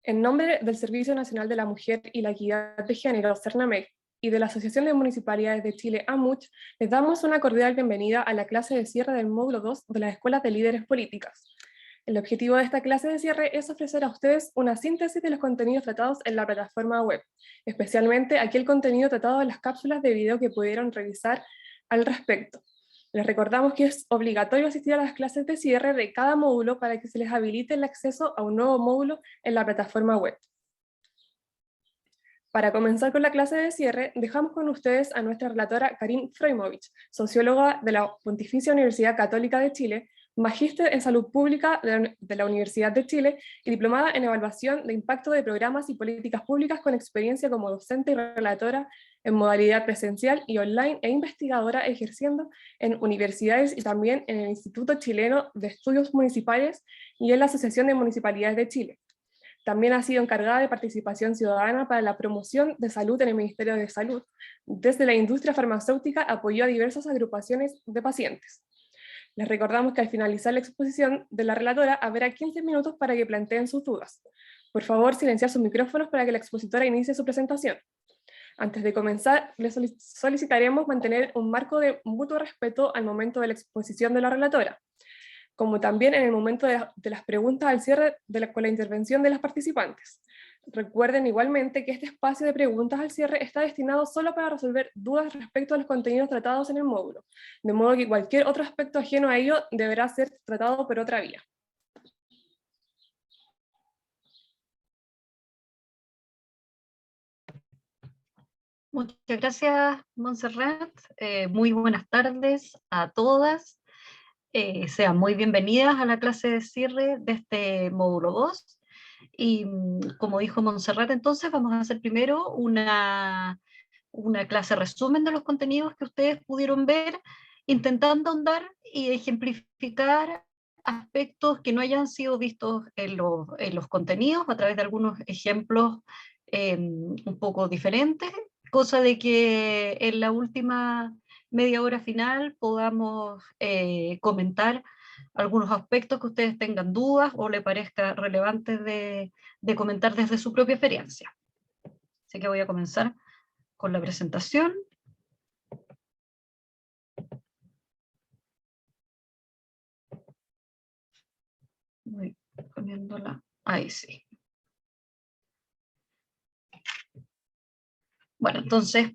En nombre del Servicio Nacional de la Mujer y la Equidad de Género, CERNAMEC, y de la Asociación de Municipalidades de Chile, AMUCH, les damos una cordial bienvenida a la clase de cierre del módulo 2 de las Escuelas de Líderes Políticas. El objetivo de esta clase de cierre es ofrecer a ustedes una síntesis de los contenidos tratados en la plataforma web, especialmente aquel contenido tratado en las cápsulas de video que pudieron revisar al respecto. Les recordamos que es obligatorio asistir a las clases de cierre de cada módulo para que se les habilite el acceso a un nuevo módulo en la plataforma web. Para comenzar con la clase de cierre, dejamos con ustedes a nuestra relatora Karin Freumovich, socióloga de la Pontificia Universidad Católica de Chile, magíster en Salud Pública de la Universidad de Chile y diplomada en Evaluación de Impacto de Programas y Políticas Públicas con experiencia como docente y relatora en modalidad presencial y online e investigadora ejerciendo en universidades y también en el Instituto Chileno de Estudios Municipales y en la Asociación de Municipalidades de Chile. También ha sido encargada de participación ciudadana para la promoción de salud en el Ministerio de Salud. Desde la industria farmacéutica apoyó a diversas agrupaciones de pacientes. Les recordamos que al finalizar la exposición de la relatora habrá 15 minutos para que planteen sus dudas. Por favor, silenciar sus micrófonos para que la expositora inicie su presentación. Antes de comenzar, les solicitaremos mantener un marco de mutuo respeto al momento de la exposición de la relatora, como también en el momento de las preguntas al cierre con la intervención de las participantes. Recuerden igualmente que este espacio de preguntas al cierre está destinado solo para resolver dudas respecto a los contenidos tratados en el módulo, de modo que cualquier otro aspecto ajeno a ello deberá ser tratado por otra vía. Muchas gracias, Montserrat. Muy buenas tardes a todas. Sean muy bienvenidas a la clase de cierre de este módulo 2. Y como dijo Montserrat, entonces vamos a hacer primero una clase resumen de los contenidos que ustedes pudieron ver, intentando ahondar y ejemplificar aspectos que no hayan sido vistos en los contenidos a través de algunos ejemplos un poco diferentes, cosa de que en la última media hora final podamos comentar algunos aspectos que ustedes tengan dudas o les parezca relevante de comentar desde su propia experiencia. Así que voy a comenzar con la presentación. Voy poniéndola, ahí sí. Bueno, entonces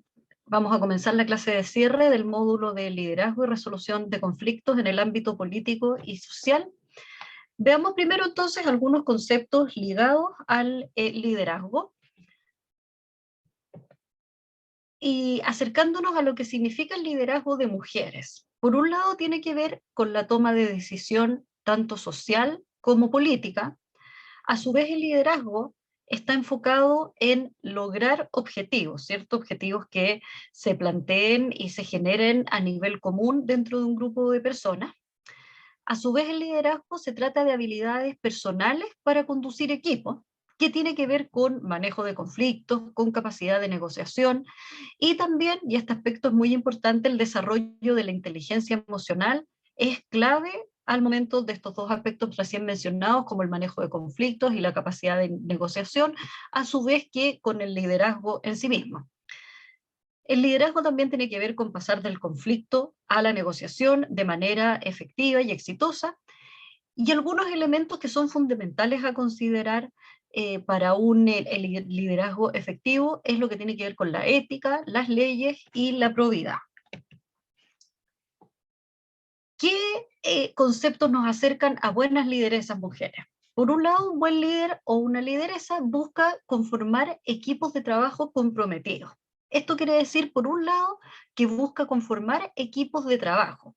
vamos a comenzar la clase de cierre del módulo de liderazgo y resolución de conflictos en el ámbito político y social. Veamos primero entonces algunos conceptos ligados al liderazgo y acercándonos a lo que significa el liderazgo de mujeres. Por un lado tiene que ver con la toma de decisión tanto social como política. A su vez el liderazgo está enfocado en lograr objetivos, ¿cierto? Objetivos que se planteen y se generen a nivel común dentro de un grupo de personas. A su vez el liderazgo se trata de habilidades personales para conducir equipos, que tiene que ver con manejo de conflictos, con capacidad de negociación y también, y este aspecto es muy importante, el desarrollo de la inteligencia emocional es clave al momento de estos dos aspectos recién mencionados, como el manejo de conflictos y la capacidad de negociación, a su vez que con el liderazgo en sí mismo. El liderazgo también tiene que ver con pasar del conflicto a la negociación de manera efectiva y exitosa, y algunos elementos que son fundamentales a considerar para un el liderazgo efectivo es lo que tiene que ver con la ética, las leyes y la probidad. ¿Qué conceptos nos acercan a buenas lideresas mujeres? Por un lado, un buen líder o una lideresa busca conformar equipos de trabajo comprometidos. Esto quiere decir, por un lado, que busca conformar equipos de trabajo,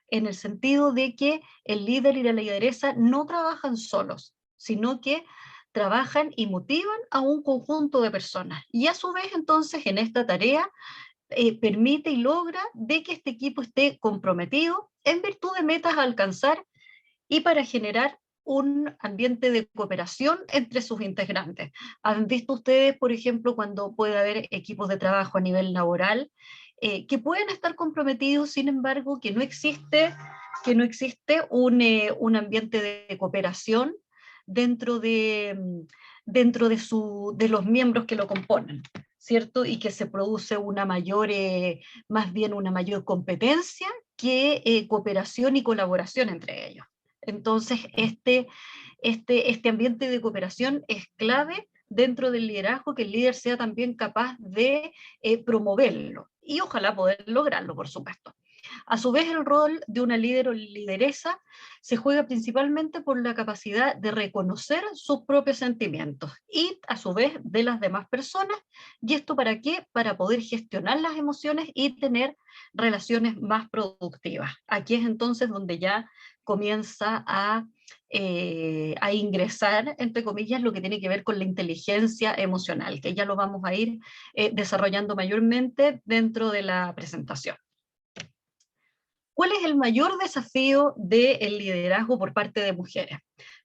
en el sentido de que el líder y la lideresa no trabajan solos, sino que trabajan y motivan a un conjunto de personas. Y a su vez, entonces, en esta tarea, permite y logra de que este equipo esté comprometido en virtud de metas a alcanzar y para generar un ambiente de cooperación entre sus integrantes. ¿Han visto ustedes, por ejemplo, cuando puede haber equipos de trabajo a nivel laboral, que pueden estar comprometidos, sin embargo, que no existe un ambiente de cooperación dentro de los miembros que lo componen, ¿cierto? Y que se produce una mayor, más bien una mayor competencia que cooperación y colaboración entre ellos. Entonces, este ambiente de cooperación es clave dentro del liderazgo, que el líder sea también capaz de promoverlo y ojalá poder lograrlo, por supuesto. A su vez, el rol de una líder o lideresa se juega principalmente por la capacidad de reconocer sus propios sentimientos y, a su vez, de las demás personas. ¿Y esto para qué? Para poder gestionar las emociones y tener relaciones más productivas. Aquí es entonces donde ya comienza a ingresar, entre comillas, lo que tiene que ver con la inteligencia emocional, que ya lo vamos a ir desarrollando mayormente dentro de la presentación. ¿Cuál es el mayor desafío del liderazgo por parte de mujeres?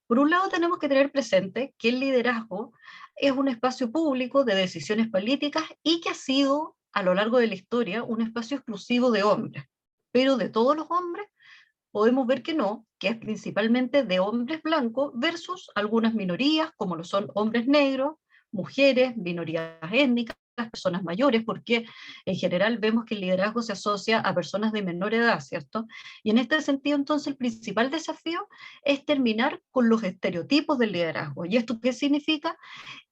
Por un lado, tenemos que tener presente que el liderazgo es un espacio público de decisiones políticas y que ha sido, a lo largo de la historia, un espacio exclusivo de hombres. Pero de todos los hombres, podemos ver que no, que es principalmente de hombres blancos versus algunas minorías, como lo son hombres negros, mujeres, minorías étnicas, personas mayores, porque en general vemos que el liderazgo se asocia a personas de menor edad, ¿cierto? Y en este sentido, entonces, el principal desafío es terminar con los estereotipos del liderazgo. ¿Y esto qué significa?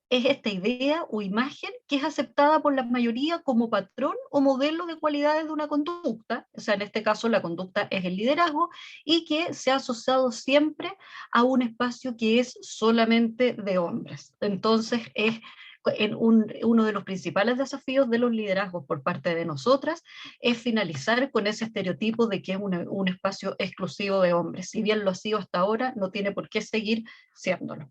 Es esta idea o imagen que es aceptada por la mayoría como patrón o modelo de cualidades de una conducta, o sea, en este caso la conducta es el liderazgo, y que se ha asociado siempre a un espacio que es solamente de hombres. Entonces, es uno de los principales desafíos de los liderazgos por parte de nosotras es finalizar con ese estereotipo de que es un espacio exclusivo de hombres. Si bien lo ha sido hasta ahora, no tiene por qué seguir siéndolo.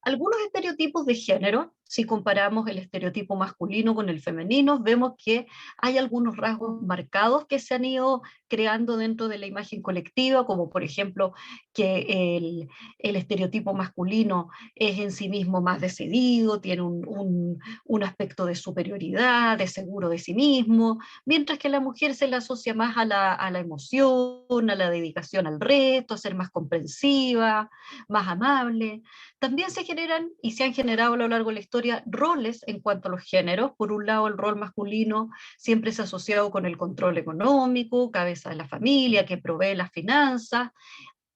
Algunos estereotipos de género, si comparamos el estereotipo masculino con el femenino, vemos que hay algunos rasgos marcados que se han ido creando dentro de la imagen colectiva, como por ejemplo que el estereotipo masculino es en sí mismo más decidido, tiene un aspecto de superioridad, de seguro de sí mismo, mientras que la mujer se le asocia más a la emoción, a la dedicación al reto, a ser más comprensiva, más amable. También se generan y se han generado a lo largo de la historia roles en cuanto a los géneros. Por un lado, el rol masculino siempre se ha asociado con el control económico, cabeza de la familia, que provee las finanzas,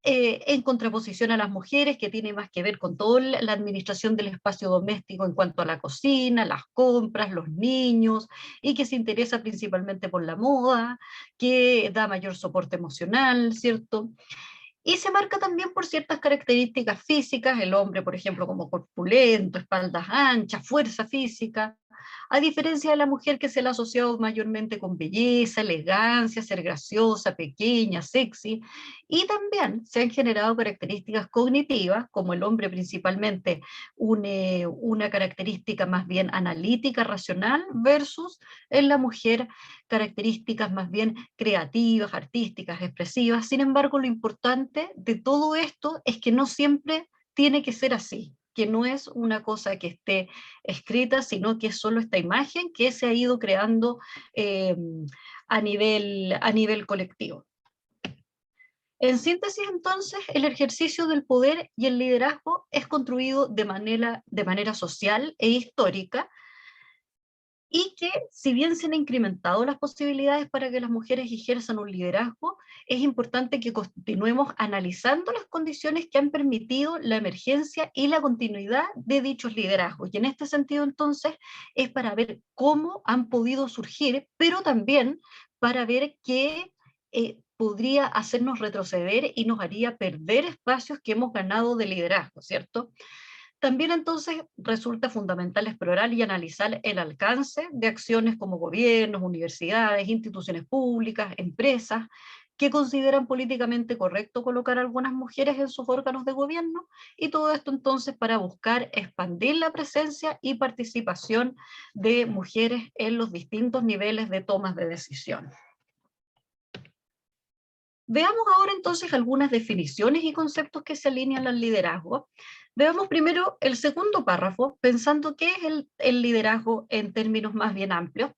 en contraposición a las mujeres, que tiene más que ver con toda la administración del espacio doméstico en cuanto a la cocina, las compras, los niños, y que se interesa principalmente por la moda, que da mayor soporte emocional, ¿cierto? Y se marca también por ciertas características físicas, el hombre, por ejemplo, como corpulento, espaldas anchas, fuerza física, a diferencia de la mujer que se la ha asociado mayormente con belleza, elegancia, ser graciosa, pequeña, sexy, y también se han generado características cognitivas, como el hombre principalmente una característica más bien analítica, racional, versus en la mujer características más bien creativas, artísticas, expresivas. Sin embargo, lo importante de todo esto es que no siempre tiene que ser así, que no es una cosa que esté escrita, sino que es solo esta imagen que se ha ido creando eh, a nivel colectivo. En síntesis, entonces, el ejercicio del poder y el liderazgo es construido de manera social e histórica, y que, si bien se han incrementado las posibilidades para que las mujeres ejerzan un liderazgo, es importante que continuemos analizando las condiciones que han permitido la emergencia y la continuidad de dichos liderazgos. Y en este sentido, entonces, es para ver cómo han podido surgir, pero también para ver qué podría hacernos retroceder y nos haría perder espacios que hemos ganado de liderazgo, ¿cierto? También entonces resulta fundamental explorar y analizar el alcance de acciones como gobiernos, universidades, instituciones públicas, empresas, que consideran políticamente correcto colocar a algunas mujeres en sus órganos de gobierno, y todo esto entonces para buscar expandir la presencia y participación de mujeres en los distintos niveles de tomas de decisión. Veamos ahora entonces algunas definiciones y conceptos que se alinean al liderazgo. Veamos primero el segundo párrafo, pensando qué es el liderazgo en términos más bien amplios.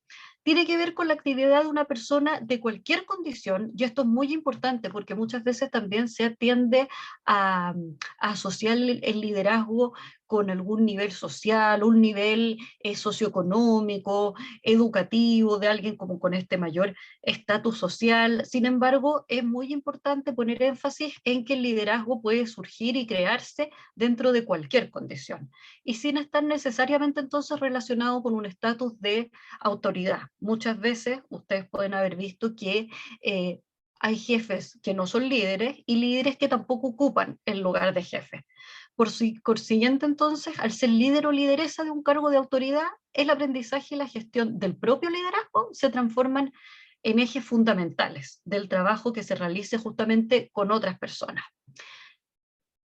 tiene que ver con la actividad de una persona de cualquier condición, y esto es muy importante porque muchas veces también se tiende a asociar el liderazgo con algún nivel social, un nivel socioeconómico, educativo, de alguien como con este mayor estatus social. Sin embargo, es muy importante poner énfasis en que el liderazgo puede surgir y crearse dentro de cualquier condición, y sin estar necesariamente entonces relacionado con un estatus de autoridad. Muchas veces ustedes pueden haber visto que hay jefes que no son líderes y líderes que tampoco ocupan el lugar de jefe. Por consiguiente, entonces, al ser líder o lideresa de un cargo de autoridad, el aprendizaje y la gestión del propio liderazgo se transforman en ejes fundamentales del trabajo que se realice justamente con otras personas.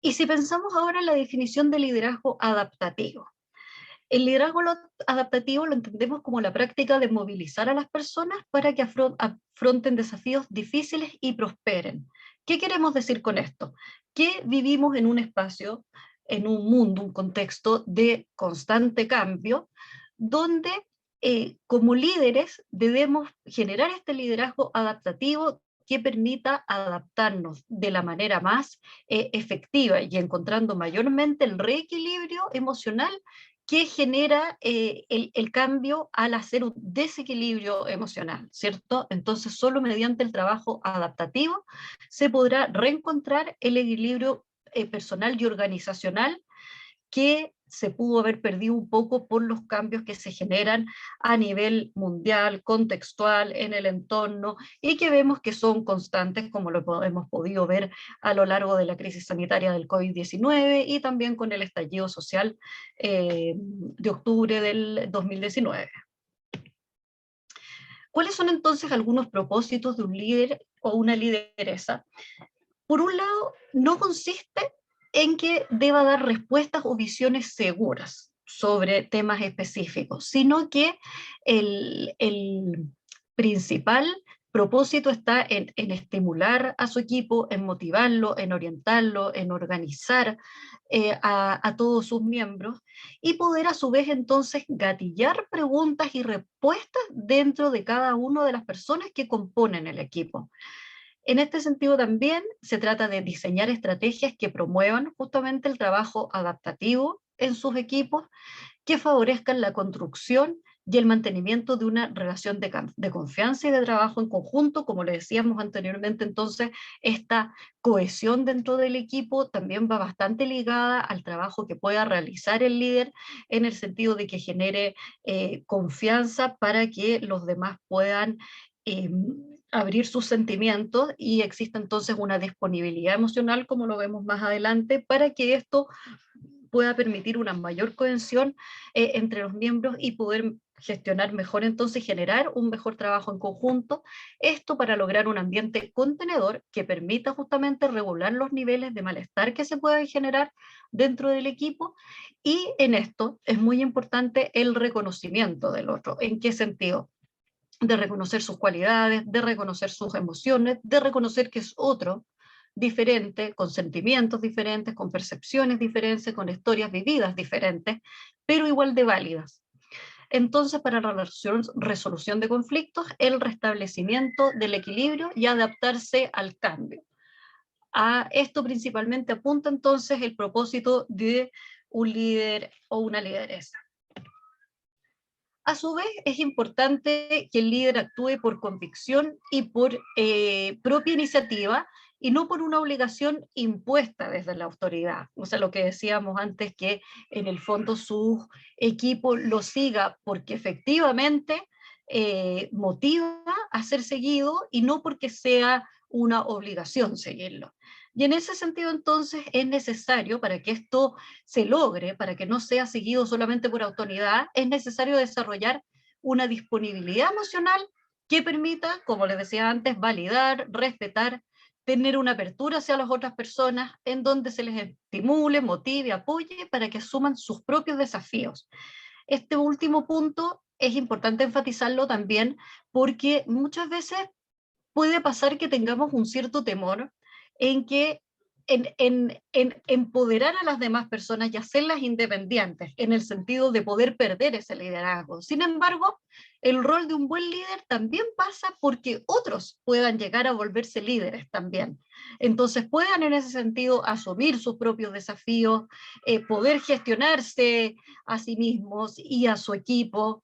Y si pensamos ahora en la definición de liderazgo adaptativo, el liderazgo adaptativo lo entendemos como la práctica de movilizar a las personas para que afronten desafíos difíciles y prosperen. ¿Qué queremos decir con esto? Que vivimos en un espacio, en un mundo, un contexto de constante cambio, donde como líderes debemos generar este liderazgo adaptativo que permita adaptarnos de la manera más efectiva y encontrando mayormente el reequilibrio emocional que genera el cambio al hacer un desequilibrio emocional, ¿cierto? Entonces, solo mediante el trabajo adaptativo se podrá reencontrar el equilibrio personal y organizacional que se pudo haber perdido un poco por los cambios que se generan a nivel mundial, contextual, en el entorno, y que vemos que son constantes, como lo hemos podido ver a lo largo de la crisis sanitaria del COVID-19 y también con el estallido social de octubre del 2019. ¿Cuáles son entonces algunos propósitos de un líder o una lideresa? Por un lado, no consiste en que deba dar respuestas o visiones seguras sobre temas específicos, sino que el principal propósito está en estimular a su equipo, en motivarlo, en orientarlo, en organizar a todos sus miembros y poder a su vez entonces gatillar preguntas y respuestas dentro de cada una de las personas que componen el equipo. En este sentido también se trata de diseñar estrategias que promuevan justamente el trabajo adaptativo en sus equipos, que favorezcan la construcción y el mantenimiento de una relación de confianza y de trabajo en conjunto, como le decíamos anteriormente. Entonces, esta cohesión dentro del equipo también va bastante ligada al trabajo que pueda realizar el líder, en el sentido de que genere confianza para que los demás puedan eh, abrir sus sentimientos y existe entonces una disponibilidad emocional, como lo vemos más adelante, para que esto pueda permitir una mayor cohesión entre los miembros y poder gestionar mejor, entonces generar un mejor trabajo en conjunto, esto para lograr un ambiente contenedor que permita justamente regular los niveles de malestar que se pueden generar dentro del equipo. Y en esto es muy importante el reconocimiento del otro. ¿En qué sentido? De reconocer sus cualidades, de reconocer sus emociones, de reconocer que es otro, diferente, con sentimientos diferentes, con percepciones diferentes, con historias vividas diferentes, pero igual de válidas. Entonces, para la resolución de conflictos, el restablecimiento del equilibrio y adaptarse al cambio. A esto principalmente apunta entonces el propósito de un líder o una lideresa. A su vez, es importante que el líder actúe por convicción y por propia iniciativa y no por una obligación impuesta desde la autoridad. O sea, lo que decíamos antes, que en el fondo su equipo lo siga porque efectivamente motiva a ser seguido y no porque sea una obligación seguirlo. Y en ese sentido, entonces, es necesario, para que esto se logre, para que no sea seguido solamente por autoridad, es necesario desarrollar una disponibilidad emocional que permita, como les decía antes, validar, respetar, tener una apertura hacia las otras personas, en donde se les estimule, motive, apoye para que asuman sus propios desafíos. Este último punto es importante enfatizarlo también porque muchas veces puede pasar que tengamos un cierto temor en que en empoderar a las demás personas y hacerlas independientes, en el sentido de poder perder ese liderazgo. Sin embargo, el rol de un buen líder también pasa porque otros puedan llegar a volverse líderes también. Entonces puedan en ese sentido asumir sus propios desafíos, poder gestionarse a sí mismos y a su equipo.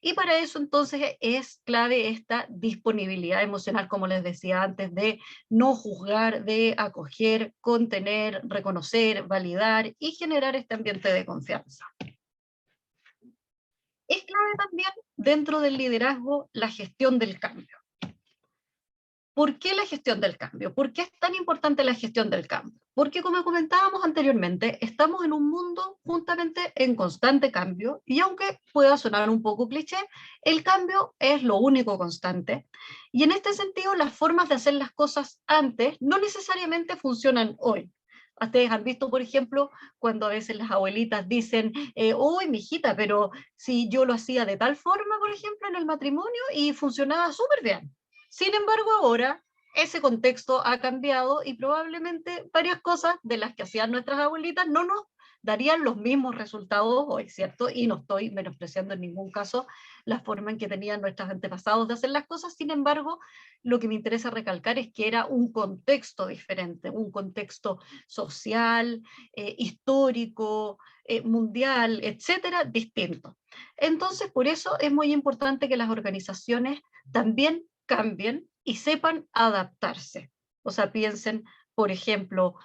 Y para eso entonces es clave esta disponibilidad emocional, como les decía antes, de no juzgar, de acoger, contener, reconocer, validar y generar este ambiente de confianza. Es clave también dentro del liderazgo la gestión del cambio. ¿Por qué la gestión del cambio? ¿Por qué es tan importante la gestión del cambio? Porque como comentábamos anteriormente, estamos en un mundo justamente en constante cambio y aunque pueda sonar un poco cliché, el cambio es lo único constante. Y en este sentido, las formas de hacer las cosas antes no necesariamente funcionan hoy. Ustedes han visto, por ejemplo, cuando a veces las abuelitas dicen, uy, mijita, pero si yo lo hacía de tal forma, por ejemplo, en el matrimonio y funcionaba súper bien. Sin embargo, ahora ese contexto ha cambiado y probablemente varias cosas de las que hacían nuestras abuelitas no nos darían los mismos resultados hoy, ¿cierto? Y no estoy menospreciando en ningún caso la forma en que tenían nuestros antepasados de hacer las cosas. Sin embargo, lo que me interesa recalcar es que era un contexto diferente, un contexto social, histórico, mundial, etcétera, distinto. Entonces, por eso es muy importante que las organizaciones también cambien y sepan adaptarse. O sea, piensen, por ejemplo,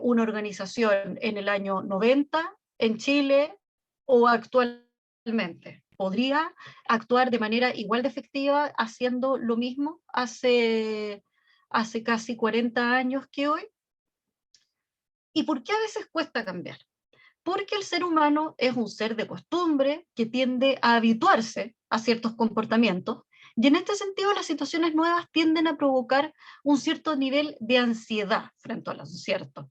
una organización en el año 90 en Chile o actualmente. ¿Podría actuar de manera igual de efectiva haciendo lo mismo hace casi 40 años que hoy? ¿Y por qué a veces cuesta cambiar? Porque el ser humano es un ser de costumbre que tiende a habituarse a ciertos comportamientos y en este sentido las situaciones nuevas tienden a provocar un cierto nivel de ansiedad frente a lo cierto,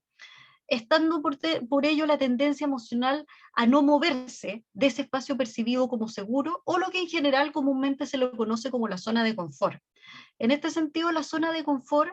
estando por ello la tendencia emocional a no moverse de ese espacio percibido como seguro o lo que en general comúnmente se lo conoce como la zona de confort. En este sentido, la zona de confort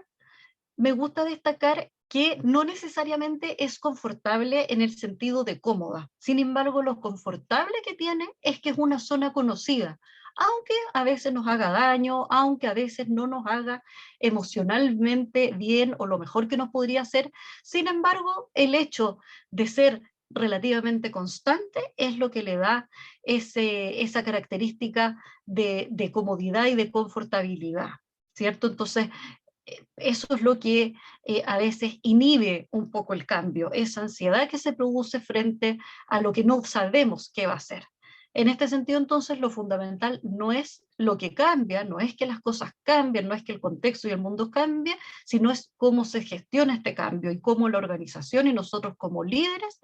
me gusta destacar que no necesariamente es confortable en el sentido de cómoda. Sin embargo, lo confortable que tiene es que es una zona conocida, aunque a veces nos haga daño, aunque a veces no nos haga emocionalmente bien o lo mejor que nos podría hacer. Sin embargo, el hecho de ser relativamente constante es lo que le da esa característica de comodidad y de confortabilidad, ¿cierto? Entonces, eso es lo que a veces inhibe un poco el cambio, esa ansiedad que se produce frente a lo que no sabemos qué va a ser. En este sentido, entonces, lo fundamental no es lo que cambia, no es que las cosas cambien, no es que el contexto y el mundo cambie, sino es cómo se gestiona este cambio y cómo la organización y nosotros como líderes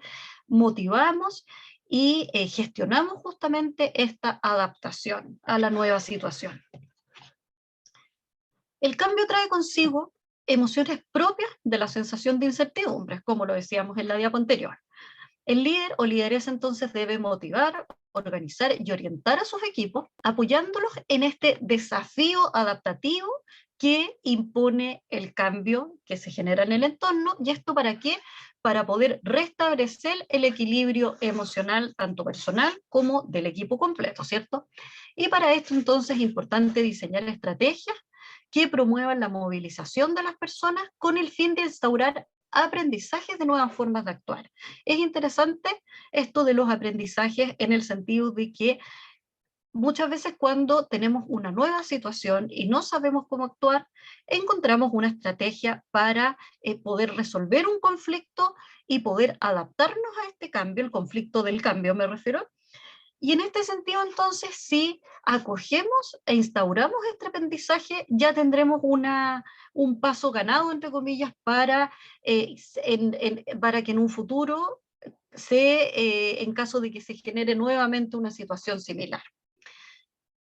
motivamos y gestionamos justamente esta adaptación a la nueva situación. El cambio trae consigo emociones propias de la sensación de incertidumbre, como lo decíamos en la diapo anterior. El líder o lideresa entonces debe motivar, organizar y orientar a sus equipos, apoyándolos en este desafío adaptativo que impone el cambio que se genera en el entorno. ¿Y esto para qué? Para poder restablecer el equilibrio emocional, tanto personal como del equipo completo, ¿cierto? Y para esto entonces es importante diseñar estrategias que promuevan la movilización de las personas con el fin de instaurar aprendizajes de nuevas formas de actuar. Es interesante esto de los aprendizajes en el sentido de que muchas veces cuando tenemos una nueva situación y no sabemos cómo actuar, encontramos una estrategia para poder resolver un conflicto y poder adaptarnos a este cambio, el conflicto del cambio me refiero. Y en este sentido, entonces, si acogemos e instauramos este aprendizaje, ya tendremos un paso ganado, entre comillas, para que en un futuro, en caso de que se genere nuevamente una situación similar.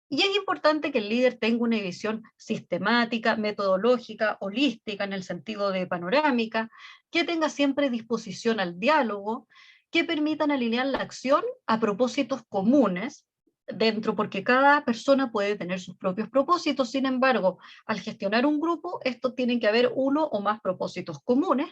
Y es importante que el líder tenga una visión sistemática, metodológica, holística en el sentido de panorámica, que tenga siempre disposición al diálogo, que permitan alinear la acción a propósitos comunes dentro, porque cada persona puede tener sus propios propósitos. Sin embargo, al gestionar un grupo, esto tiene que haber uno o más propósitos comunes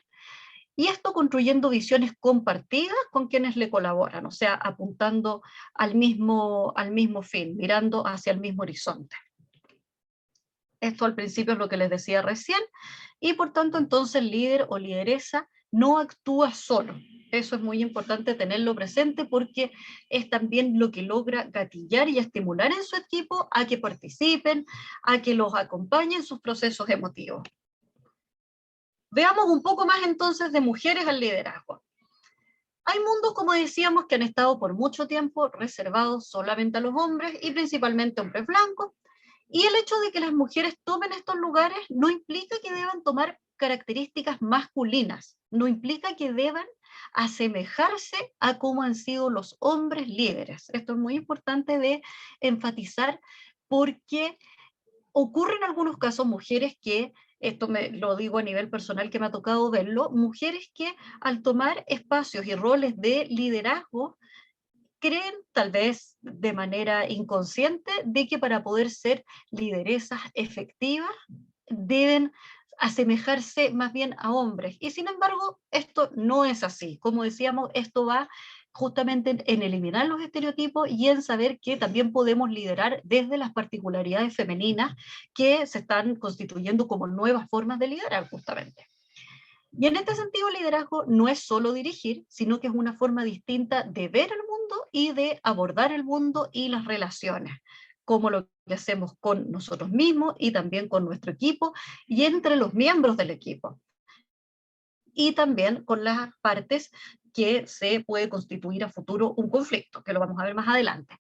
Y esto construyendo visiones compartidas con quienes le colaboran, o sea, apuntando al mismo fin, mirando hacia el mismo horizonte. Esto al principio es lo que les decía recién, y por tanto entonces el líder o lideresa no actúa solo. Eso es muy importante tenerlo presente porque es también lo que logra gatillar y estimular en su equipo a que participen, a que los acompañen en sus procesos emotivos. Veamos un poco más entonces de mujeres al liderazgo. Hay mundos, como decíamos, que han estado por mucho tiempo reservados solamente a los hombres y principalmente hombres blancos, y el hecho de que las mujeres tomen estos lugares no implica que deban tomar características masculinas, no implica que deban asemejarse a cómo han sido los hombres líderes. Esto es muy importante de enfatizar porque ocurre en algunos casos mujeres que, esto me lo digo a nivel personal que me ha tocado verlo, mujeres que al tomar espacios y roles de liderazgo creen, tal vez de manera inconsciente, de que para poder ser lideresas efectivas deben asemejarse más bien a hombres. Y sin embargo, esto no es así. Como decíamos, esto va justamente en eliminar los estereotipos y en saber que también podemos liderar desde las particularidades femeninas que se están constituyendo como nuevas formas de liderar justamente. Y en este sentido, el liderazgo no es solo dirigir, sino que es una forma distinta de ver el mundo y de abordar el mundo y las relaciones, como lo que hacemos con nosotros mismos y también con nuestro equipo y entre los miembros del equipo. Y también con las partes que se puede constituir a futuro un conflicto, que lo vamos a ver más adelante.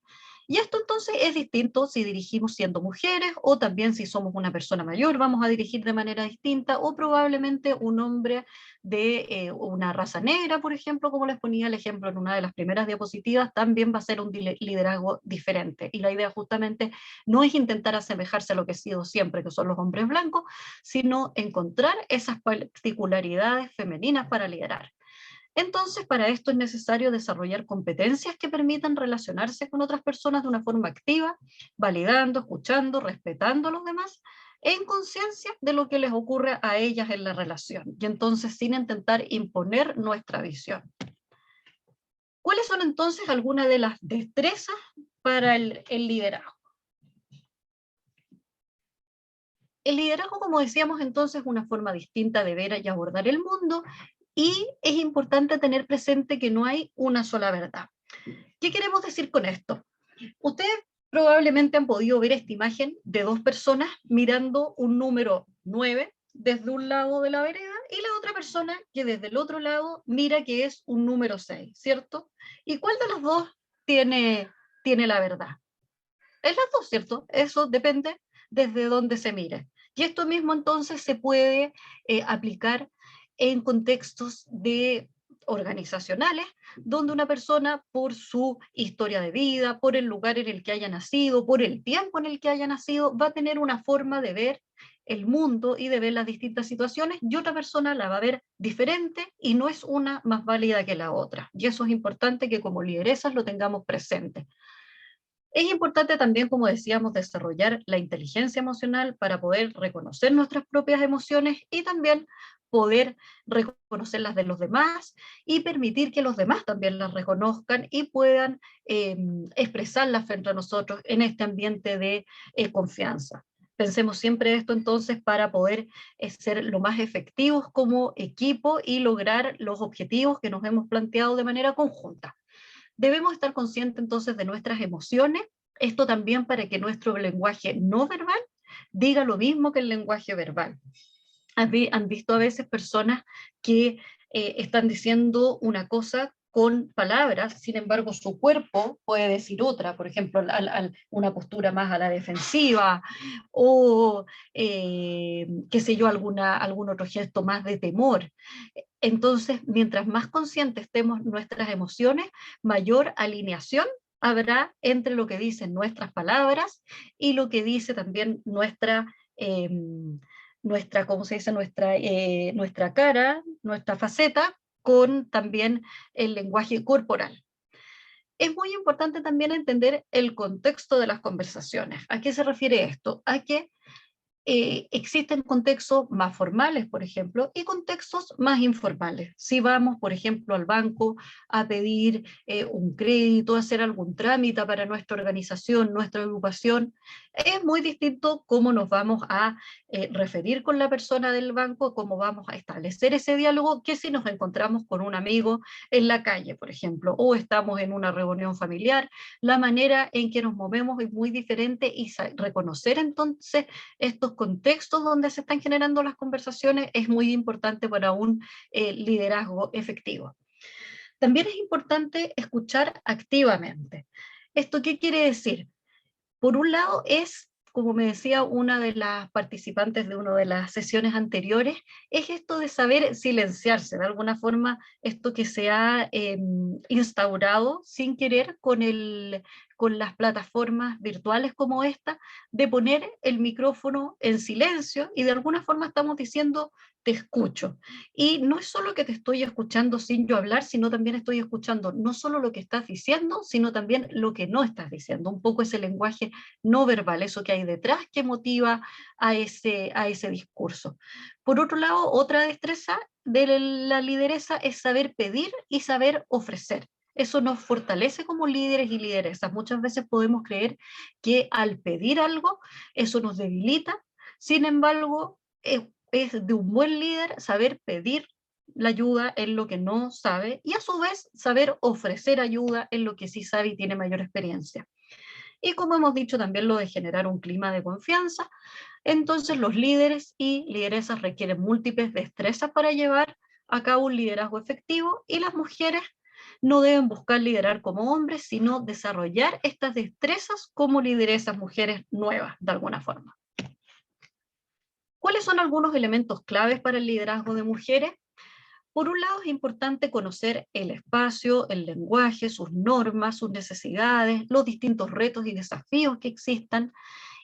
Y esto entonces es distinto si dirigimos siendo mujeres o también si somos una persona mayor, vamos a dirigir de manera distinta o probablemente un hombre de una raza negra, por ejemplo, como les ponía el ejemplo en una de las primeras diapositivas, también va a ser un liderazgo diferente. Y la idea justamente no es intentar asemejarse a lo que ha sido siempre, que son los hombres blancos, sino encontrar esas particularidades femeninas para liderar. Entonces, para esto es necesario desarrollar competencias que permitan relacionarse con otras personas de una forma activa, validando, escuchando, respetando a los demás, en conciencia de lo que les ocurre a ellas en la relación, y entonces sin intentar imponer nuestra visión. ¿Cuáles son entonces algunas de las destrezas para el liderazgo? El liderazgo, como decíamos entonces, es una forma distinta de ver y abordar el mundo, y es importante tener presente que no hay una sola verdad. ¿Qué queremos decir con esto? Ustedes probablemente han podido ver esta imagen de dos personas mirando un número 9 desde un lado de la vereda y la otra persona que desde el otro lado mira que es un número 6, ¿cierto? ¿Y cuál de las dos tiene la verdad? Es las dos, ¿cierto? Eso depende desde dónde se mire. Y esto mismo entonces se puede aplicar en contextos de organizacionales, donde una persona por su historia de vida, por el lugar en el que haya nacido, por el tiempo en el que haya nacido, va a tener una forma de ver el mundo y de ver las distintas situaciones, y otra persona la va a ver diferente y no es una más válida que la otra. Y eso es importante que como lideresas lo tengamos presente. Es importante también, como decíamos, desarrollar la inteligencia emocional para poder reconocer nuestras propias emociones y también poder reconocer las de los demás y permitir que los demás también las reconozcan y puedan expresarlas frente a nosotros en este ambiente de confianza. Pensemos siempre esto entonces para poder ser lo más efectivos como equipo y lograr los objetivos que nos hemos planteado de manera conjunta. Debemos estar conscientes entonces de nuestras emociones, esto también para que nuestro lenguaje no verbal diga lo mismo que el lenguaje verbal. Han visto a veces personas que están diciendo una cosa con palabras, sin embargo su cuerpo puede decir otra, por ejemplo, una postura más a la defensiva o, qué sé yo, algún otro gesto más de temor. Entonces, mientras más conscientes estemos nuestras emociones, mayor alineación habrá entre lo que dicen nuestras palabras y lo que dice también ¿cómo se dice? Nuestra cara, nuestra faceta, con también el lenguaje corporal. Es muy importante también entender el contexto de las conversaciones. ¿A qué se refiere esto? A que Existen contextos más formales, por ejemplo, y contextos más informales. Si vamos, por ejemplo, al banco a pedir un crédito, a hacer algún trámite para nuestra organización, nuestra agrupación, es muy distinto cómo nos vamos a referir con la persona del banco, cómo vamos a establecer ese diálogo, que si nos encontramos con un amigo en la calle, por ejemplo, o estamos en una reunión familiar, la manera en que nos movemos es muy diferente y reconocer entonces estos contextos donde se están generando las conversaciones es muy importante para un liderazgo efectivo. También es importante escuchar activamente. ¿Esto qué quiere decir? Por un lado es, como me decía una de las participantes de una de las sesiones anteriores, es esto de saber silenciarse, de alguna forma, esto que se ha instaurado sin querer con las plataformas virtuales como esta, de poner el micrófono en silencio y de alguna forma estamos diciendo, te escucho. Y no es solo que te estoy escuchando sin yo hablar, sino también estoy escuchando no solo lo que estás diciendo, sino también lo que no estás diciendo. Un poco ese lenguaje no verbal, eso que hay detrás que motiva a ese discurso. Por otro lado, otra destreza de la lideresa es saber pedir y saber ofrecer. Eso nos fortalece como líderes y lideresas. Muchas veces podemos creer que al pedir algo, eso nos debilita. Sin embargo, es de un buen líder saber pedir la ayuda en lo que no sabe y a su vez saber ofrecer ayuda en lo que sí sabe y tiene mayor experiencia. Y como hemos dicho también lo de generar un clima de confianza, entonces los líderes y lideresas requieren múltiples destrezas para llevar a cabo un liderazgo efectivo y las mujeres no deben buscar liderar como hombres, sino desarrollar estas destrezas como lideresas mujeres nuevas, de alguna forma. ¿Cuáles son algunos elementos claves para el liderazgo de mujeres? Por un lado, es importante conocer el espacio, el lenguaje, sus normas, sus necesidades, los distintos retos y desafíos que existan,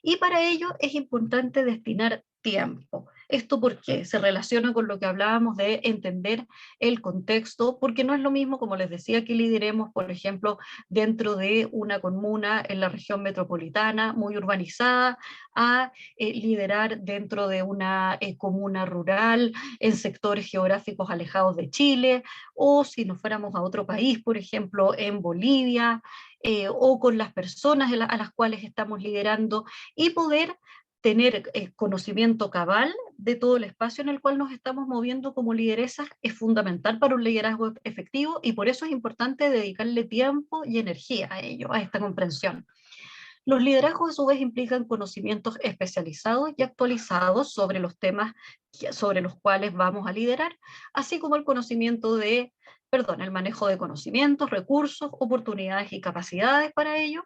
y para ello es importante destinar tiempo. Esto porque se relaciona con lo que hablábamos de entender el contexto, porque no es lo mismo, como les decía, que lideremos, por ejemplo, dentro de una comuna en la región metropolitana muy urbanizada, a liderar dentro de una comuna rural, en sectores geográficos alejados de Chile, o si nos fuéramos a otro país, por ejemplo, en Bolivia, o con las personas a las cuales estamos liderando, y poder tener conocimiento cabal de todo el espacio en el cual nos estamos moviendo como lideresas es fundamental para un liderazgo efectivo y por eso es importante dedicarle tiempo y energía a ello, a esta comprensión. Los liderazgos a su vez implican conocimientos especializados y actualizados sobre los temas sobre los cuales vamos a liderar, así como el el manejo de conocimientos, recursos, oportunidades y capacidades para ello.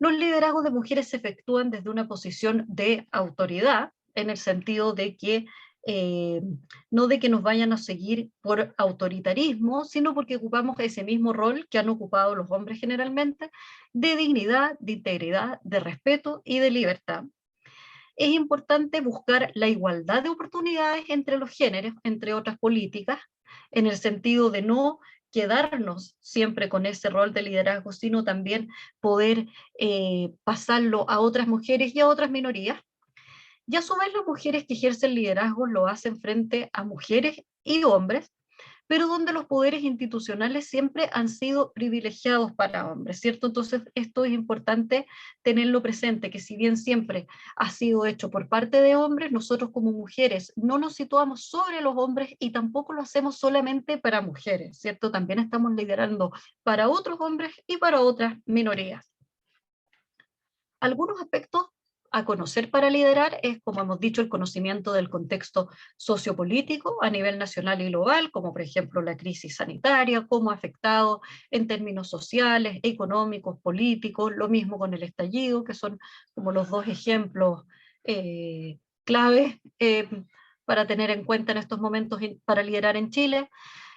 Los liderazgos de mujeres se efectúan desde una posición de autoridad, en el sentido de que eh, no de que nos vayan a seguir por autoritarismo, sino porque ocupamos ese mismo rol que han ocupado los hombres generalmente, de dignidad, de integridad, de respeto y de libertad. Es importante buscar la igualdad de oportunidades entre los géneros, entre otras políticas, en el sentido de no quedarnos siempre con ese rol de liderazgo, sino también poder pasarlo a otras mujeres y a otras minorías. Y a su vez las mujeres que ejercen liderazgo lo hacen frente a mujeres y hombres, pero donde los poderes institucionales siempre han sido privilegiados para hombres, ¿cierto? Entonces, esto es importante tenerlo presente, que si bien siempre ha sido hecho por parte de hombres, nosotros como mujeres no nos situamos sobre los hombres y tampoco lo hacemos solamente para mujeres, ¿cierto? También estamos liderando para otros hombres y para otras minorías. Algunos aspectos a conocer para liderar es, como hemos dicho, el conocimiento del contexto sociopolítico a nivel nacional y global, como por ejemplo la crisis sanitaria, cómo ha afectado en términos sociales, económicos, políticos, lo mismo con el estallido, que son como los dos ejemplos claves para tener en cuenta en estos momentos para liderar en Chile.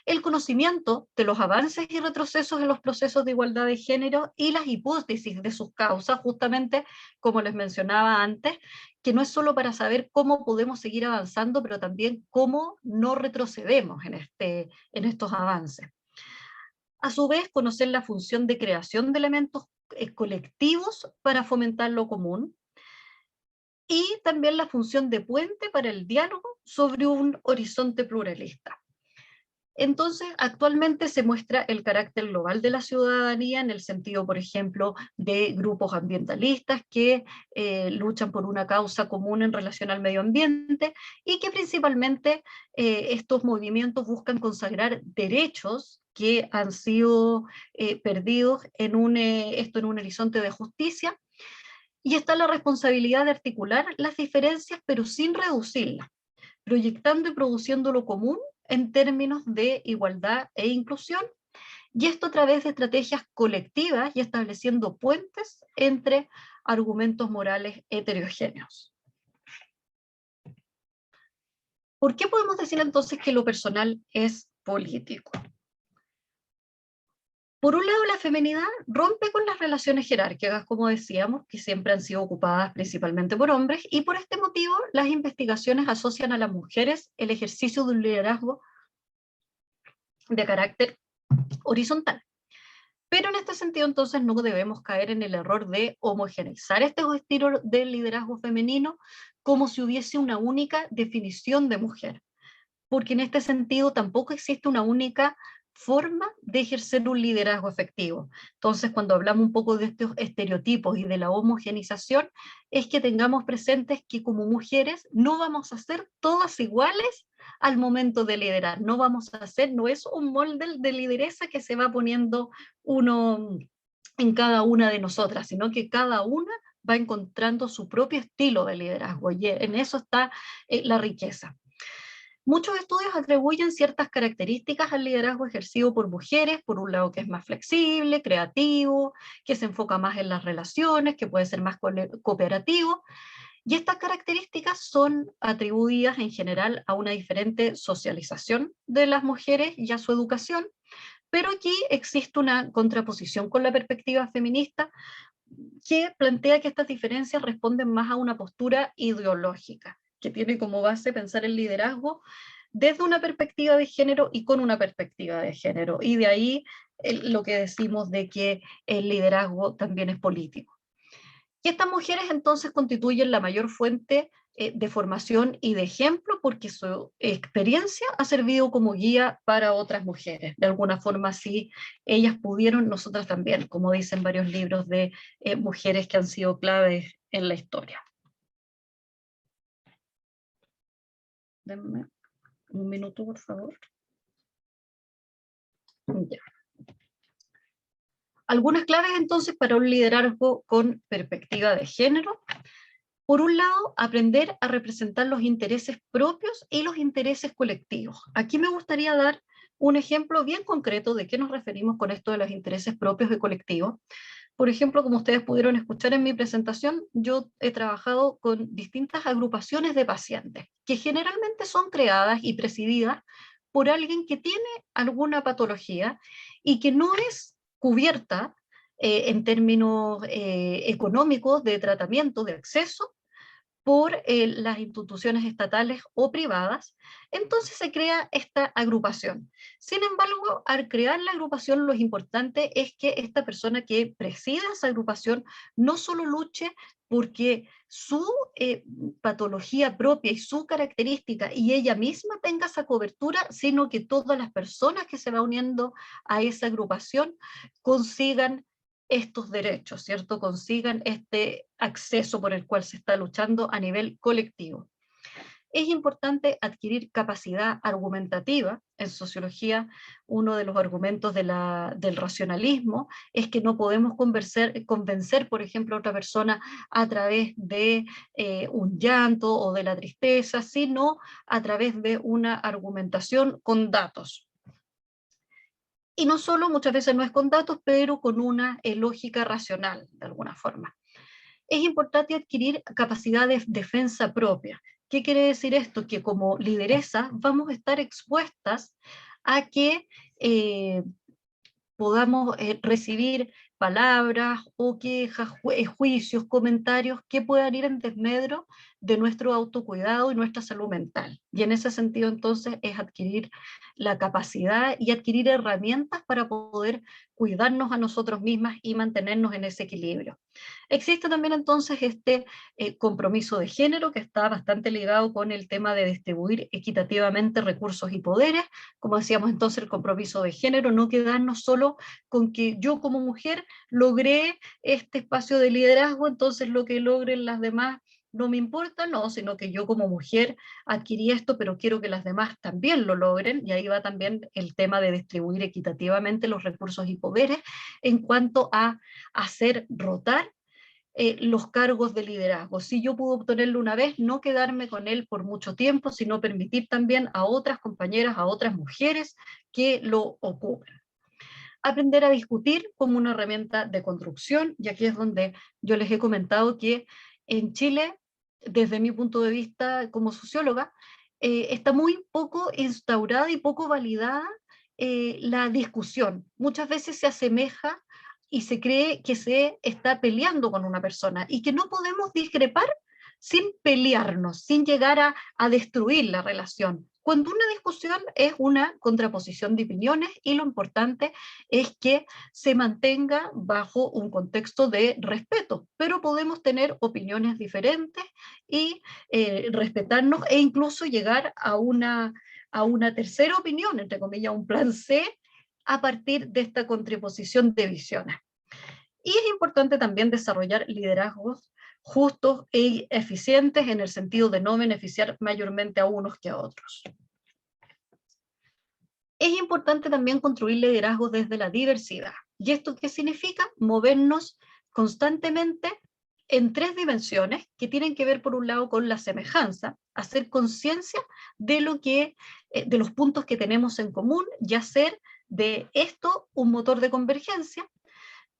El conocimiento de los avances y retrocesos en los procesos de igualdad de género y las hipótesis de sus causas, justamente como les mencionaba antes, que no es solo para saber cómo podemos seguir avanzando, pero también cómo no retrocedemos en estos avances. A su vez, conocer la función de creación de elementos colectivos para fomentar lo común, y también la función de puente para el diálogo sobre un horizonte pluralista. Entonces, actualmente se muestra el carácter global de la ciudadanía en el sentido, por ejemplo, de grupos ambientalistas que luchan por una causa común en relación al medio ambiente y que principalmente estos movimientos buscan consagrar derechos que han sido perdidos esto en un horizonte de justicia, y está la responsabilidad de articular las diferencias pero sin reducirlas, proyectando y produciendo lo común en términos de igualdad e inclusión, y esto a través de estrategias colectivas y estableciendo puentes entre argumentos morales heterogéneos. ¿Por qué podemos decir entonces que lo personal es político? Por un lado, la feminidad rompe con las relaciones jerárquicas, como decíamos, que siempre han sido ocupadas principalmente por hombres, y por este motivo las investigaciones asocian a las mujeres el ejercicio de un liderazgo de carácter horizontal. Pero en este sentido, entonces, no debemos caer en el error de homogeneizar este estilo del liderazgo femenino como si hubiese una única definición de mujer, porque en este sentido tampoco existe una única forma de ejercer un liderazgo efectivo. Entonces, cuando hablamos un poco de estos estereotipos y de la homogenización, es que tengamos presentes que como mujeres no vamos a ser todas iguales al momento de liderar, no vamos a hacer, no es un molde de lideresa que se va poniendo uno en cada una de nosotras, sino que cada una va encontrando su propio estilo de liderazgo, y en eso está la riqueza. Muchos estudios atribuyen ciertas características al liderazgo ejercido por mujeres, por un lado que es más flexible, creativo, que se enfoca más en las relaciones, que puede ser más cooperativo, y estas características son atribuidas en general a una diferente socialización de las mujeres y a su educación, pero aquí existe una contraposición con la perspectiva feminista que plantea que estas diferencias responden más a una postura ideológica, que tiene como base pensar el liderazgo desde una perspectiva de género y con una perspectiva de género. Y de ahí lo que decimos de que el liderazgo también es político. Y estas mujeres entonces constituyen la mayor fuente de formación y de ejemplo porque su experiencia ha servido como guía para otras mujeres. De alguna forma, si ellas pudieron, nosotras también, como dicen varios libros de mujeres que han sido claves en la historia. Denme un minuto, por favor. Ya. Algunas claves entonces para un liderazgo con perspectiva de género. Por un lado, aprender a representar los intereses propios y los intereses colectivos. Aquí me gustaría dar un ejemplo bien concreto de qué nos referimos con esto de los intereses propios y colectivos. Por ejemplo, como ustedes pudieron escuchar en mi presentación, yo he trabajado con distintas agrupaciones de pacientes, que generalmente son creadas y presididas por alguien que tiene alguna patología y que no es cubierta en términos económicos de tratamiento, de acceso, por las instituciones estatales o privadas, entonces se crea esta agrupación. Sin embargo, al crear la agrupación, lo importante es que esta persona que presida esa agrupación no solo luche porque su patología propia y su característica y ella misma tenga esa cobertura, sino que todas las personas que se van uniendo a esa agrupación consigan estos derechos, ¿cierto? Consigan este acceso por el cual se está luchando a nivel colectivo. Es importante adquirir capacidad argumentativa. En sociología, uno de los argumentos del racionalismo es que no podemos convencer, por ejemplo, a otra persona a través de un llanto o de la tristeza, sino a través de una argumentación con datos. Y no solo, muchas veces no es con datos, pero con una lógica racional, de alguna forma. Es importante adquirir capacidad de defensa propia. ¿Qué quiere decir esto? Que como lideresa vamos a estar expuestas a que podamos recibir palabras o quejas, juicios, comentarios que puedan ir en desmedro de nuestro autocuidado y nuestra salud mental. Y en ese sentido, entonces, es adquirir la capacidad y adquirir herramientas para poder cuidarnos a nosotros mismas y mantenernos en ese equilibrio. Existe también entonces este compromiso de género que está bastante ligado con el tema de distribuir equitativamente recursos y poderes. Como decíamos entonces, el compromiso de género, no quedarnos solo con que yo como mujer logré este espacio de liderazgo, entonces lo que logren las demás no me importa, no, sino que yo como mujer adquirí esto, pero quiero que las demás también lo logren, y ahí va también el tema de distribuir equitativamente los recursos y poderes en cuanto a hacer rotar los cargos de liderazgo. Si yo pude obtenerlo una vez, no quedarme con él por mucho tiempo, sino permitir también a otras compañeras, a otras mujeres que lo ocupen. Aprender a discutir como una herramienta de construcción, y aquí es donde yo les he comentado que en Chile, desde mi punto de vista como socióloga, está muy poco instaurada y poco validada la discusión. Muchas veces se asemeja y se cree que se está peleando con una persona y que no podemos discrepar sin pelearnos, sin llegar a destruir la relación. Cuando una discusión es una contraposición de opiniones, y lo importante es que se mantenga bajo un contexto de respeto, pero podemos tener opiniones diferentes y respetarnos, e incluso llegar a una tercera opinión, entre comillas, un plan C, a partir de esta contraposición de visiones. Y es importante también desarrollar liderazgos justos e eficientes, en el sentido de no beneficiar mayormente a unos que a otros. Es importante también construir liderazgos desde la diversidad. ¿Y esto qué significa? Movernos constantemente en tres dimensiones que tienen que ver, por un lado, con la semejanza, hacer conciencia de de los puntos que tenemos en común, y hacer de esto un motor de convergencia,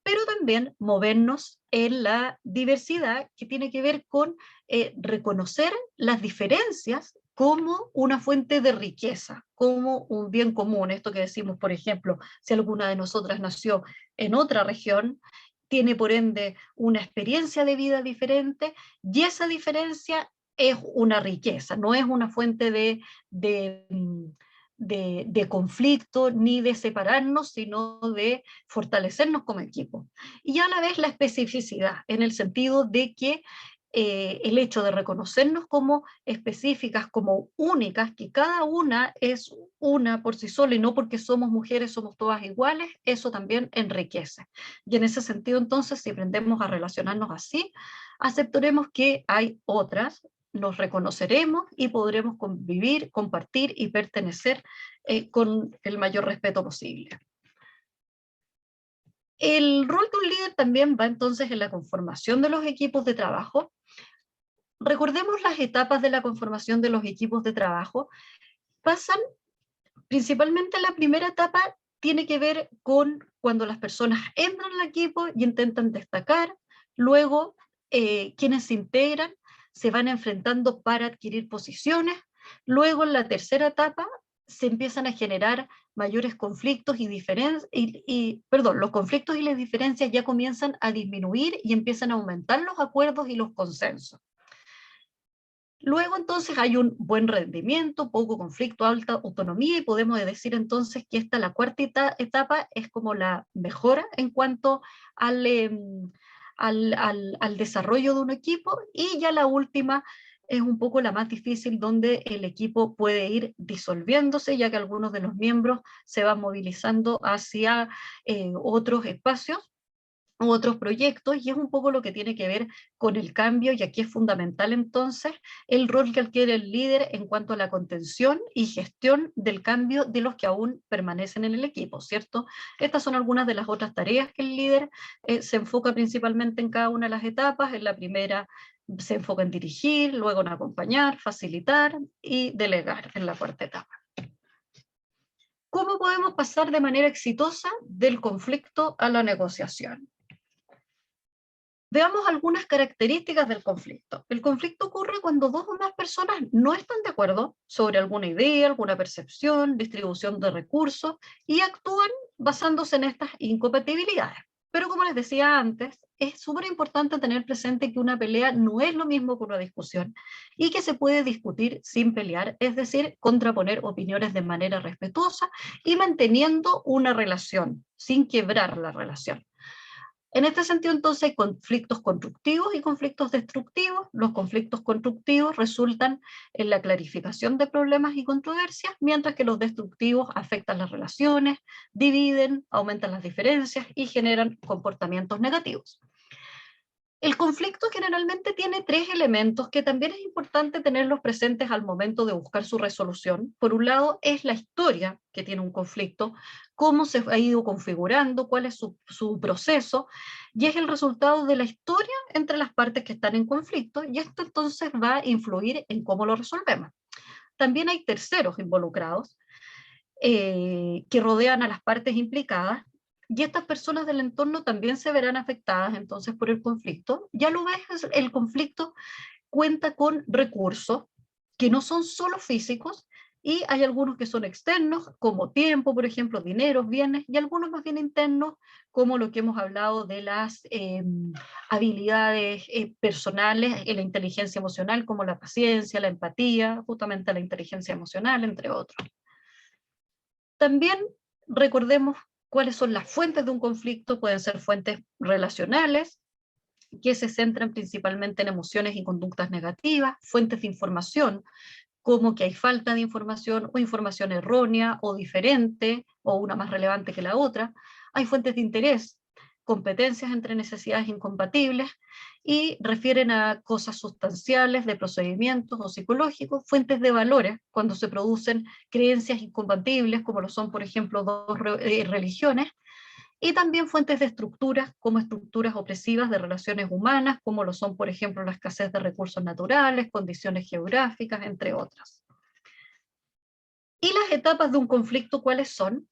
pero también movernos en la diversidad, que tiene que ver con reconocer las diferencias como una fuente de riqueza, como un bien común. Esto que decimos, por ejemplo, si alguna de nosotras nació en otra región, tiene por ende una experiencia de vida diferente, y esa diferencia es una riqueza, no es una fuente de conflicto ni de separarnos, sino de fortalecernos como equipo. Y a la vez la especificidad, en el sentido de que el hecho de reconocernos como específicas, como únicas, que cada una es una por sí sola y no porque somos mujeres somos todas iguales, eso también enriquece. Y en ese sentido, entonces, si aprendemos a relacionarnos así, aceptaremos que hay otras, nos reconoceremos y podremos convivir, compartir y pertenecer con el mayor respeto posible. El rol de un líder también va entonces en la conformación de los equipos de trabajo. Recordemos las etapas de la conformación de los equipos de trabajo. Pasan principalmente, la primera etapa tiene que ver con cuando las personas entran al equipo y intentan destacar. Luego, quienes se integran se van enfrentando para adquirir posiciones. Luego, en la tercera etapa, se empiezan a generar mayores conflictos y diferencias, perdón, los conflictos y las diferencias ya comienzan a disminuir y empiezan a aumentar los acuerdos y los consensos. Luego entonces hay un buen rendimiento, poco conflicto, alta autonomía, y podemos decir entonces que la cuarta etapa es como la mejora en cuanto al desarrollo de un equipo, y ya la última es un poco la más difícil, donde el equipo puede ir disolviéndose, ya que algunos de los miembros se van movilizando hacia otros espacios u otros proyectos, y es un poco lo que tiene que ver con el cambio, y aquí es fundamental entonces el rol que adquiere el líder en cuanto a la contención y gestión del cambio de los que aún permanecen en el equipo, ¿cierto? Estas son algunas de las otras tareas que el líder se enfoca principalmente en cada una de las etapas. En la primera se enfoca en dirigir, luego en acompañar, facilitar y delegar en la cuarta etapa. ¿Cómo podemos pasar de manera exitosa del conflicto a la negociación? Veamos algunas características del conflicto. El conflicto ocurre cuando dos o más personas no están de acuerdo sobre alguna idea, alguna percepción, distribución de recursos, y actúan basándose en estas incompatibilidades. Pero como les decía antes, es súper importante tener presente que una pelea no es lo mismo que una discusión, y que se puede discutir sin pelear, es decir, contraponer opiniones de manera respetuosa y manteniendo una relación, sin quebrar la relación. En este sentido, entonces, hay conflictos constructivos y conflictos destructivos. Los conflictos constructivos resultan en la clarificación de problemas y controversias, mientras que los destructivos afectan las relaciones, dividen, aumentan las diferencias y generan comportamientos negativos. El conflicto generalmente tiene tres elementos que también es importante tenerlos presentes al momento de buscar su resolución. Por un lado, es la historia que tiene un conflicto, cómo se ha ido configurando, cuál es su proceso, y es el resultado de la historia entre las partes que están en conflicto, y esto entonces va a influir en cómo lo resolvemos. También hay terceros involucrados que rodean a las partes implicadas, y estas personas del entorno también se verán afectadas entonces por el conflicto. Ya lo ves, el conflicto cuenta con recursos que no son solo físicos, y hay algunos que son externos, como tiempo, por ejemplo, dinero, bienes, y algunos más bien internos, como lo que hemos hablado de las habilidades personales, la inteligencia emocional, como la paciencia, la empatía, justamente la inteligencia emocional, entre otros. También recordemos cuáles son las fuentes de un conflicto. Pueden ser fuentes relacionales, que se centran principalmente en emociones y conductas negativas, fuentes de información, como que hay falta de información o información errónea o diferente, o una más relevante que la otra. Hay fuentes de interés, competencias entre necesidades incompatibles, y refieren a cosas sustanciales, de procedimientos o psicológicos. Fuentes de valores, cuando se producen creencias incompatibles, como lo son, por ejemplo, dos religiones. Y también fuentes de estructuras, como estructuras opresivas de relaciones humanas, como lo son, por ejemplo, la escasez de recursos naturales, condiciones geográficas, entre otras. ¿Y las etapas de un conflicto cuáles son?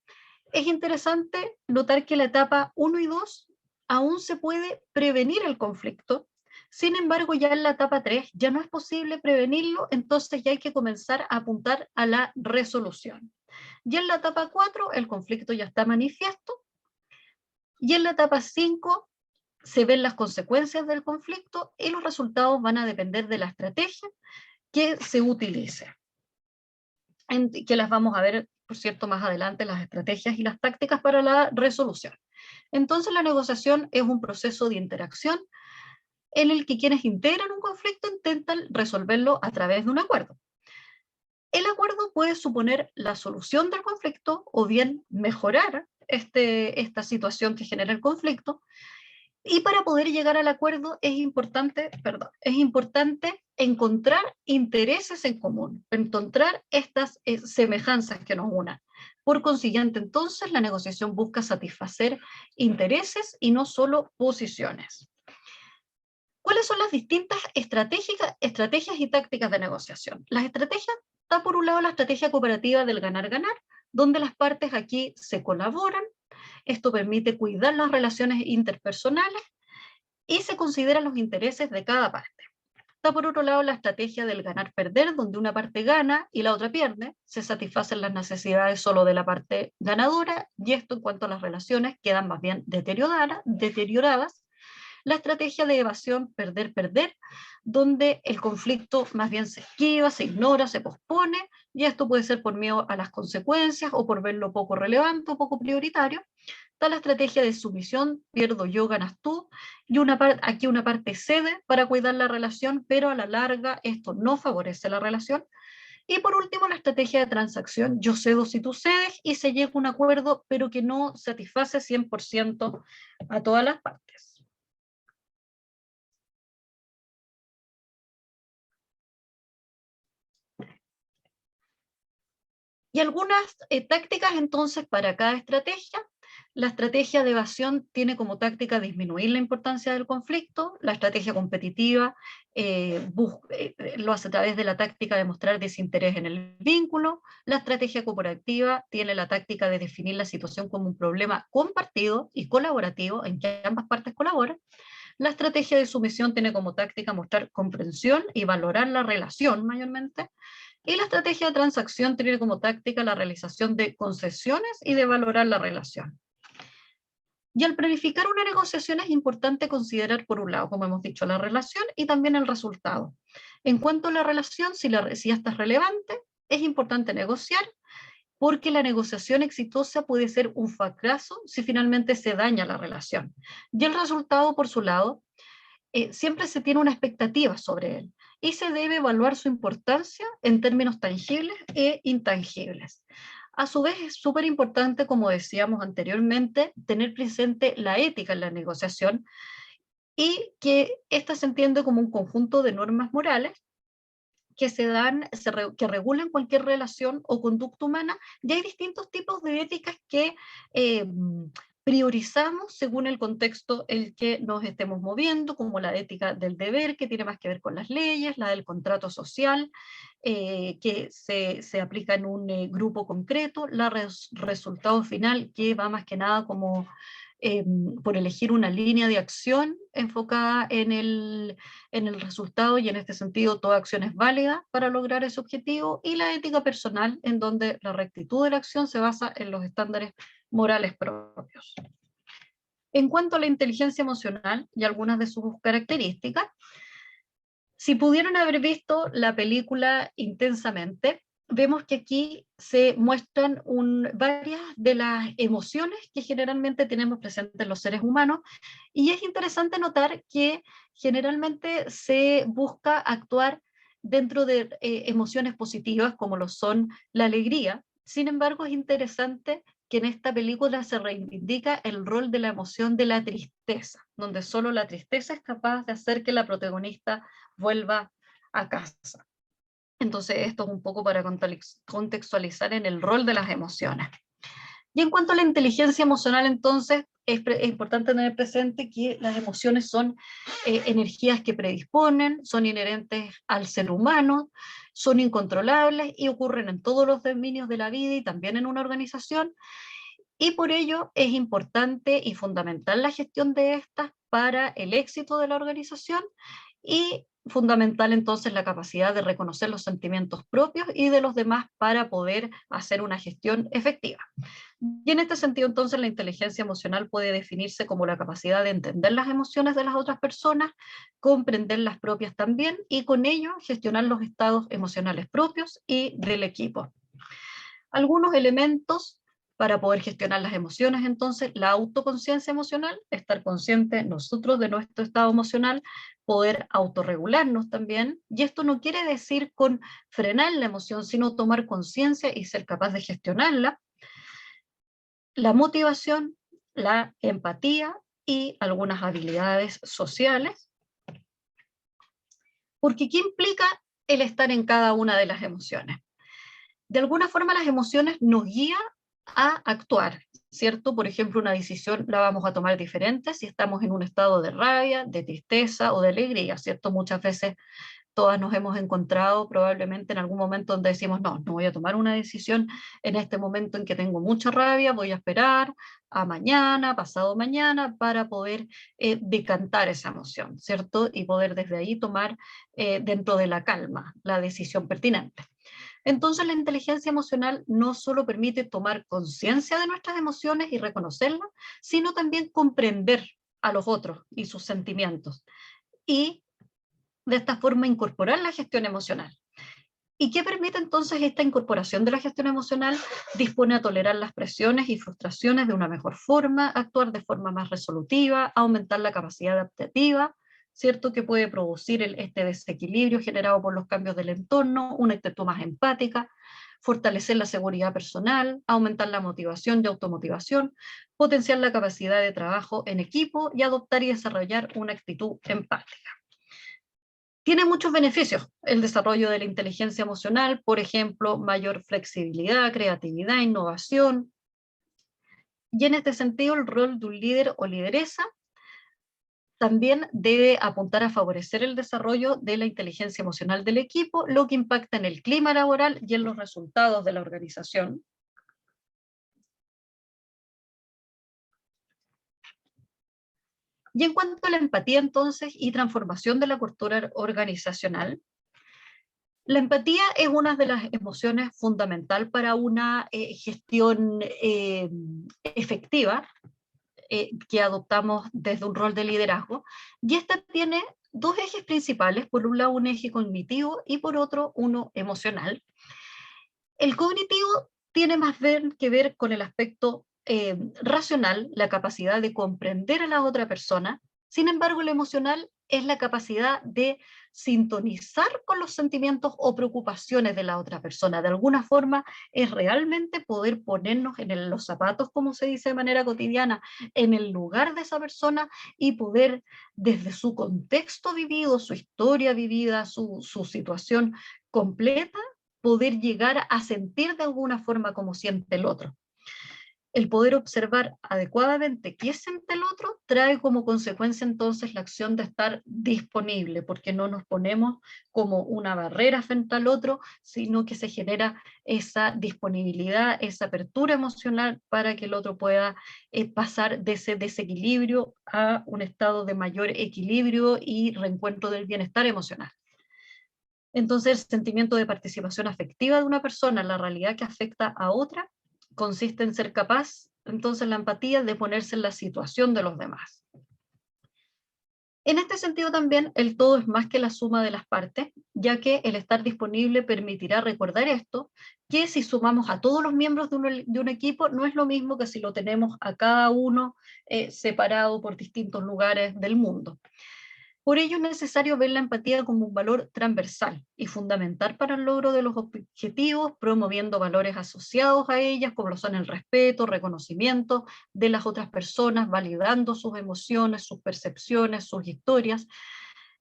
Es interesante notar que la etapa 1 y 2 aún se puede prevenir el conflicto. Sin embargo, ya en la etapa 3 ya no es posible prevenirlo, entonces ya hay que comenzar a apuntar a la resolución. Y en la etapa 4 el conflicto ya está manifiesto, y en la etapa 5 se ven las consecuencias del conflicto, y los resultados van a depender de la estrategia que se utilice, que las vamos a ver, por cierto, más adelante, las estrategias y las tácticas para la resolución. Entonces, la negociación es un proceso de interacción en el que quienes integran un conflicto intentan resolverlo a través de un acuerdo. El acuerdo puede suponer la solución del conflicto o bien mejorar esta situación que genera el conflicto. Y para poder llegar al acuerdo es importante encontrar intereses en común, encontrar estas semejanzas que nos unan. Por consiguiente, entonces, la negociación busca satisfacer intereses y no solo posiciones. ¿Cuáles son las distintas estrategias y tácticas de negociación? Las estrategias, está por un lado la estrategia cooperativa del ganar-ganar, donde las partes aquí se colaboran. Esto permite cuidar las relaciones interpersonales y se consideran los intereses de cada parte. Está por otro lado la estrategia del ganar-perder, donde una parte gana y la otra pierde. Se satisfacen las necesidades solo de la parte ganadora, y esto, en cuanto a las relaciones, quedan más bien deterioradas. La estrategia de evasión perder-perder, donde el conflicto más bien se esquiva, se ignora, se pospone, y esto puede ser por miedo a las consecuencias o por verlo poco relevante o poco prioritario. Está la estrategia de sumisión, pierdo yo, ganas tú, y aquí una parte cede para cuidar la relación, pero a la larga esto no favorece la relación. Y por último, la estrategia de transacción, yo cedo si tú cedes, y se llega a un acuerdo, pero que no satisface 100% a todas las partes. Y algunas tácticas entonces para cada estrategia. La estrategia de evasión tiene como táctica disminuir la importancia del conflicto. La estrategia competitiva lo hace a través de la táctica de mostrar desinterés en el vínculo. La estrategia cooperativa tiene la táctica de definir la situación como un problema compartido y colaborativo, en que ambas partes colaboran. La estrategia de sumisión tiene como táctica mostrar comprensión y valorar la relación mayormente. Y la estrategia de transacción tiene como táctica la realización de concesiones y de valorar la relación. Y al planificar una negociación es importante considerar, por un lado, como hemos dicho, la relación y también el resultado. En cuanto a la relación, si esta es relevante, es importante negociar, porque la negociación exitosa puede ser un fracaso si finalmente se daña la relación. Y el resultado, por su lado, siempre se tiene una expectativa sobre él y se debe evaluar su importancia en términos tangibles e intangibles. A su vez, es súper importante, como decíamos anteriormente, tener presente la ética en la negociación y que esta se entiende como un conjunto de normas morales que que regulan cualquier relación o conducta humana, y hay distintos tipos de éticas que eh, priorizamos según el contexto en el que nos estemos moviendo, como la ética del deber, que tiene más que ver con las leyes, la del contrato social, que se aplica en un grupo concreto, la resultado final, que va más que nada como por elegir una línea de acción enfocada en el resultado, y en este sentido toda acción es válida para lograr ese objetivo, y la ética personal, en donde la rectitud de la acción se basa en los estándares morales propios. En cuanto a la inteligencia emocional y algunas de sus características, si pudieron haber visto la película Intensamente, vemos que aquí se muestran varias de las emociones que generalmente tenemos presentes los seres humanos, y es interesante notar que generalmente se busca actuar dentro de emociones positivas como lo son la alegría. Sin embargo, es interesante que en esta película se reivindica el rol de la emoción de la tristeza, donde solo la tristeza es capaz de hacer que la protagonista vuelva a casa. Entonces, esto es un poco para contextualizar en el rol de las emociones. Y en cuanto a la inteligencia emocional, entonces, es importante tener presente que las emociones son energías que predisponen, son inherentes al ser humano, son incontrolables y ocurren en todos los dominios de la vida y también en una organización, y por ello es importante y fundamental la gestión de estas para el éxito de la organización, y fundamental entonces la capacidad de reconocer los sentimientos propios y de los demás para poder hacer una gestión efectiva. Y en este sentido entonces la inteligencia emocional puede definirse como la capacidad de entender las emociones de las otras personas, comprender las propias también, y con ello gestionar los estados emocionales propios y del equipo. Algunos elementos para poder gestionar las emociones, entonces, la autoconciencia emocional, estar consciente nosotros de nuestro estado emocional, poder autorregularnos también, y esto no quiere decir con frenar la emoción, sino tomar conciencia y ser capaz de gestionarla, la motivación, la empatía y algunas habilidades sociales, porque ¿qué implica el estar en cada una de las emociones? De alguna forma las emociones nos guían a actuar, ¿cierto? Por ejemplo, una decisión la vamos a tomar diferente si estamos en un estado de rabia, de tristeza o de alegría, ¿cierto? Muchas veces todas nos hemos encontrado probablemente en algún momento donde decimos, no, no voy a tomar una decisión en este momento en que tengo mucha rabia, voy a esperar a mañana, pasado mañana, para poder decantar esa emoción, ¿cierto? Y poder desde ahí tomar dentro de la calma la decisión pertinente. Entonces la inteligencia emocional no solo permite tomar conciencia de nuestras emociones y reconocerlas, sino también comprender a los otros y sus sentimientos, y de esta forma incorporar la gestión emocional. ¿Y qué permite entonces esta incorporación de la gestión emocional? Dispone a tolerar las presiones y frustraciones de una mejor forma, actuar de forma más resolutiva, aumentar la capacidad adaptativa, ¿cierto? Que puede producir este desequilibrio generado por los cambios del entorno, una actitud más empática, fortalecer la seguridad personal, aumentar la motivación y automotivación, potenciar la capacidad de trabajo en equipo y adoptar y desarrollar una actitud empática. Tiene muchos beneficios el desarrollo de la inteligencia emocional, por ejemplo, mayor flexibilidad, creatividad, innovación. Y en este sentido, el rol de un líder o lideresa también debe apuntar a favorecer el desarrollo de la inteligencia emocional del equipo, lo que impacta en el clima laboral y en los resultados de la organización. Y en cuanto a la empatía, entonces, y transformación de la cultura organizacional, la empatía es una de las emociones fundamental para una gestión efectiva que adoptamos desde un rol de liderazgo, y esta tiene dos ejes principales: por un lado un eje cognitivo y por otro uno emocional. El cognitivo tiene más que ver con el aspecto racional, la capacidad de comprender a la otra persona. Sin embargo, el emocional es la capacidad de sintonizar con los sentimientos o preocupaciones de la otra persona. De alguna forma, es realmente poder ponernos en los zapatos, como se dice de manera cotidiana, en el lugar de esa persona y poder, desde su contexto vivido, su historia vivida, su situación completa, poder llegar a sentir de alguna forma como siente el otro. El poder observar adecuadamente qué siente el otro trae como consecuencia entonces la acción de estar disponible, porque no nos ponemos como una barrera frente al otro, sino que se genera esa disponibilidad, esa apertura emocional para que el otro pueda pasar de ese desequilibrio a un estado de mayor equilibrio y reencuentro del bienestar emocional. Entonces, el sentimiento de participación afectiva de una persona en la realidad que afecta a otra consiste en ser capaz, entonces, la empatía de ponerse en la situación de los demás. En este sentido también, el todo es más que la suma de las partes, ya que el estar disponible permitirá recordar esto, que si sumamos a todos los miembros de un equipo, no es lo mismo que si lo tenemos a cada uno separado por distintos lugares del mundo. Por ello es necesario ver la empatía como un valor transversal y fundamental para el logro de los objetivos, promoviendo valores asociados a ellas, como lo son el respeto, reconocimiento de las otras personas, validando sus emociones, sus percepciones, sus historias,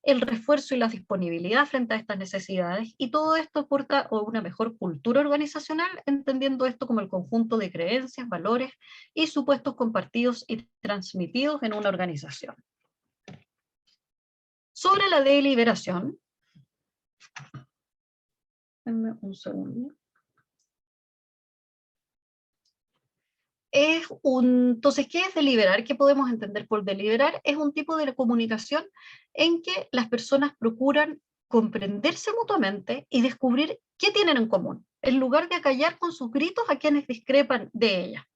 el refuerzo y la disponibilidad frente a estas necesidades, y todo esto aporta una mejor cultura organizacional, entendiendo esto como el conjunto de creencias, valores y supuestos compartidos y transmitidos en una organización. Sobre la deliberación, denme un segundo. Entonces, ¿qué es deliberar? ¿Qué podemos entender por deliberar? Es un tipo de comunicación en que las personas procuran comprenderse mutuamente y descubrir qué tienen en común, en lugar de acallar con sus gritos a quienes discrepan de ella.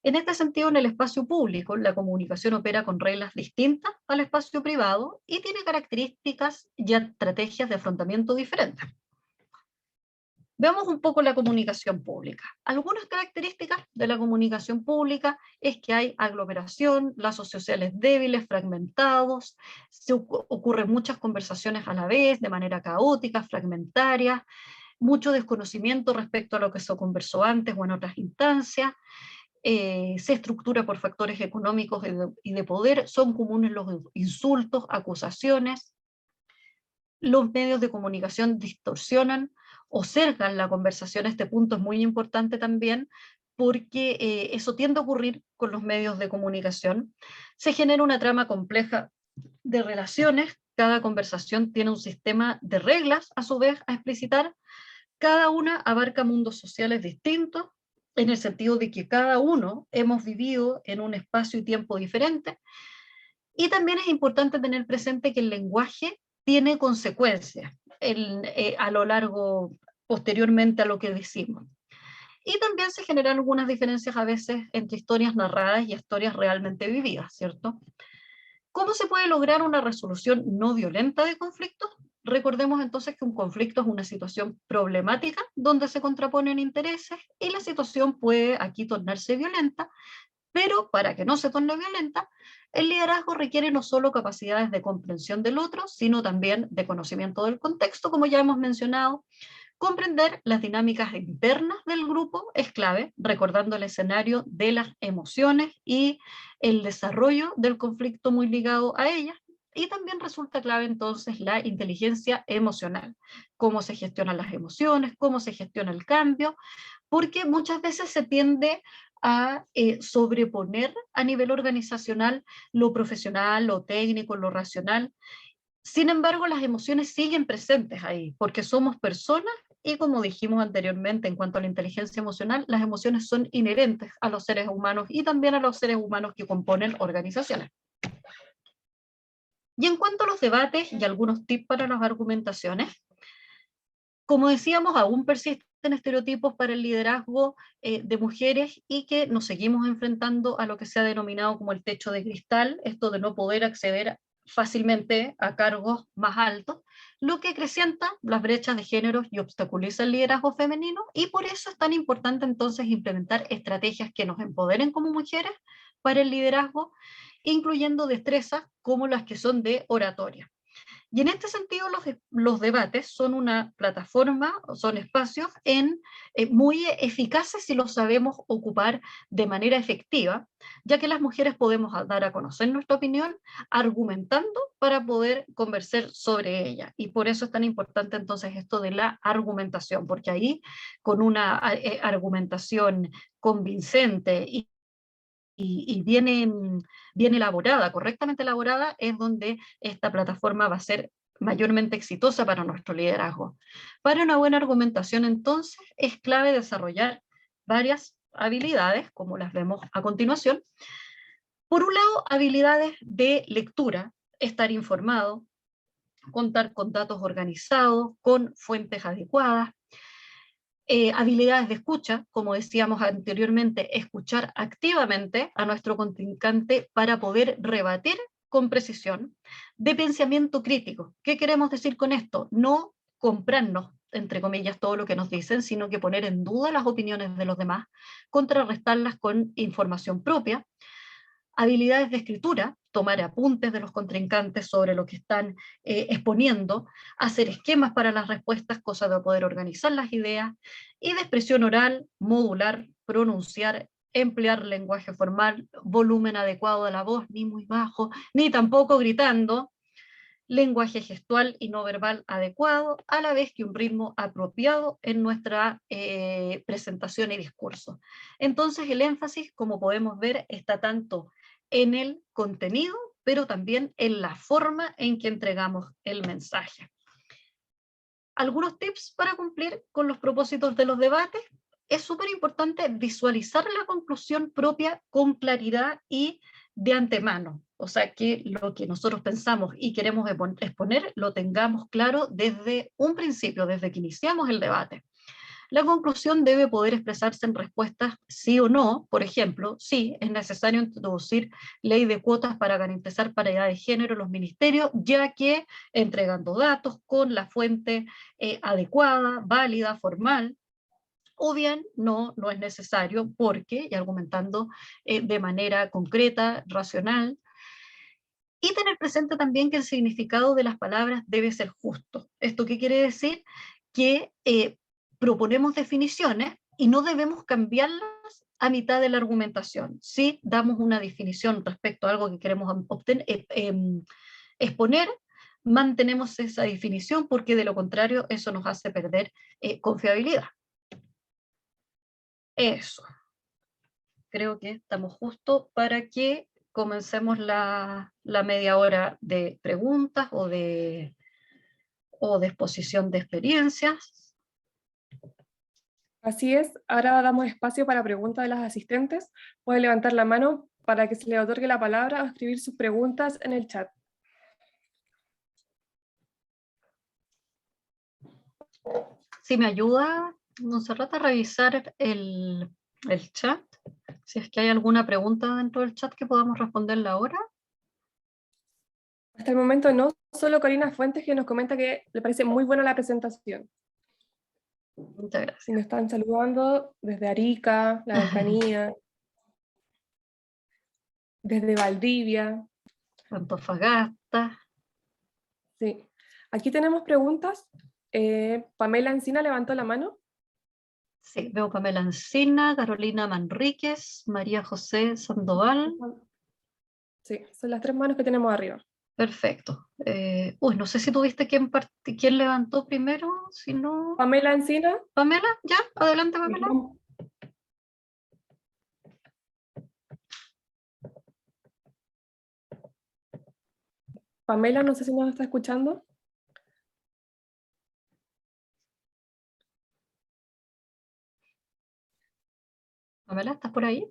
En este sentido, en el espacio público, la comunicación opera con reglas distintas al espacio privado y tiene características y estrategias de afrontamiento diferentes. Veamos un poco la comunicación pública. Algunas características de la comunicación pública es que hay aglomeración, lazos sociales débiles, fragmentados, ocurren muchas conversaciones a la vez, de manera caótica, fragmentaria, mucho desconocimiento respecto a lo que se conversó antes o en otras instancias, se estructura por factores económicos y de poder, son comunes los insultos, acusaciones, los medios de comunicación distorsionan o cercan la conversación. Este punto es muy importante también, porque eso tiende a ocurrir con los medios de comunicación. Se genera una trama compleja de relaciones, cada conversación tiene un sistema de reglas, a su vez, a explicitar, cada una abarca mundos sociales distintos, en el sentido de que cada uno hemos vivido en un espacio y tiempo diferente, y también es importante tener presente que el lenguaje tiene consecuencias a lo largo, posteriormente a lo que decimos. Y también se generan algunas diferencias a veces entre historias narradas y historias realmente vividas, ¿cierto? ¿Cómo se puede lograr una resolución no violenta de conflictos? Recordemos entonces que un conflicto es una situación problemática donde se contraponen intereses y la situación puede aquí tornarse violenta, pero para que no se torne violenta, el liderazgo requiere no solo capacidades de comprensión del otro, sino también de conocimiento del contexto, como ya hemos mencionado. Comprender las dinámicas internas del grupo es clave, recordando el escenario de las emociones y el desarrollo del conflicto muy ligado a ellas. Y también resulta clave entonces la inteligencia emocional, cómo se gestionan las emociones, cómo se gestiona el cambio, porque muchas veces se tiende a sobreponer a nivel organizacional lo profesional, lo técnico, lo racional. Sin embargo, las emociones siguen presentes ahí, porque somos personas y, como dijimos anteriormente en cuanto a la inteligencia emocional, las emociones son inherentes a los seres humanos y también a los seres humanos que componen organizaciones. Y en cuanto a los debates y algunos tips para las argumentaciones, como decíamos, aún persisten estereotipos para el liderazgo de mujeres y que nos seguimos enfrentando a lo que se ha denominado como el techo de cristal, esto de no poder acceder fácilmente a cargos más altos, lo que acrecienta las brechas de género y obstaculiza el liderazgo femenino, y por eso es tan importante entonces implementar estrategias que nos empoderen como mujeres para el liderazgo, incluyendo destrezas como las que son de oratoria. Y en este sentido los debates son una plataforma, son espacios muy eficaces si los sabemos ocupar de manera efectiva, ya que las mujeres podemos dar a conocer nuestra opinión argumentando para poder conversar sobre ella. Y por eso es tan importante entonces esto de la argumentación, porque ahí con una argumentación convincente y bien elaborada, correctamente elaborada, es donde esta plataforma va a ser mayormente exitosa para nuestro liderazgo. Para una buena argumentación, entonces, es clave desarrollar varias habilidades, como las vemos a continuación. Por un lado, habilidades de lectura, estar informado, contar con datos organizados, con fuentes adecuadas, habilidades de escucha, como decíamos anteriormente, escuchar activamente a nuestro contrincante para poder rebatir con precisión, de pensamiento crítico. ¿Qué queremos decir con esto? No comprarnos, entre comillas, todo lo que nos dicen, sino que poner en duda las opiniones de los demás, contrarrestarlas con información propia. Habilidades de escritura, tomar apuntes de los contrincantes sobre lo que están exponiendo, hacer esquemas para las respuestas, cosa de poder organizar las ideas, y de expresión oral, modular, pronunciar, emplear lenguaje formal, volumen adecuado de la voz, ni muy bajo, ni tampoco gritando, lenguaje gestual y no verbal adecuado, a la vez que un ritmo apropiado en nuestra presentación y discurso. Entonces el énfasis, como podemos ver, está tanto en el contenido, pero también en la forma en que entregamos el mensaje. Algunos tips para cumplir con los propósitos de los debates. Es súper importante visualizar la conclusión propia con claridad y de antemano. O sea, que lo que nosotros pensamos y queremos exponer lo tengamos claro desde un principio, desde que iniciamos el debate. La conclusión debe poder expresarse en respuestas sí o no. Por ejemplo, sí, es necesario introducir ley de cuotas para garantizar paridad de género en los ministerios, ya que entregando datos con la fuente adecuada, válida, formal, o bien no es necesario porque, y argumentando de manera concreta, racional, y tener presente también que el significado de las palabras debe ser justo. ¿Esto qué quiere decir? Que proponemos definiciones y no debemos cambiarlas a mitad de la argumentación. Si damos una definición respecto a algo que queremos exponer, mantenemos esa definición, porque de lo contrario eso nos hace perder confiabilidad. Eso. Creo que estamos justo para que comencemos la media hora de preguntas o de exposición de experiencias. Así es, ahora damos espacio para preguntas de las asistentes. Pueden levantar la mano para que se le otorgue la palabra o escribir sus preguntas en el chat. Si me ayuda, Monserrat, a revisar el chat, si es que hay alguna pregunta dentro del chat que podamos responderla ahora. Hasta el momento no, solo Corina Fuentes, que nos comenta que le parece muy buena la presentación. Muchas gracias. Y nos están saludando desde Arica, La Araucanía, desde Valdivia. Antofagasta. Sí. Aquí tenemos preguntas. Pamela Encina levantó la mano. Sí, veo Pamela Encina, Carolina Manríquez, María José Sandoval. Sí, son las tres manos que tenemos arriba. Perfecto. No sé si tuviste quién levantó primero, si no... Pamela Encina. Pamela, ya, adelante Pamela. Pamela, no sé si nos está escuchando. Pamela, ¿estás por ahí?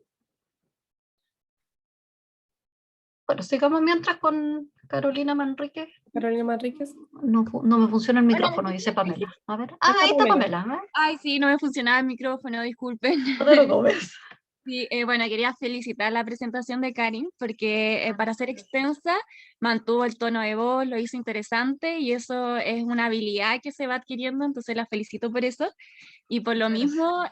Bueno, sigamos mientras con Carolina Manríquez. Carolina Manríquez. No me funciona el micrófono, dice Pamela. A ver. Ah, ahí está Pamela. Ay, sí, no me funcionaba el micrófono, disculpen. No te lo comes. Sí, bueno, quería felicitar la presentación de Karin porque para ser extensa mantuvo el tono de voz, lo hizo interesante y eso es una habilidad que se va adquiriendo, entonces la felicito por eso. Y por lo mismo,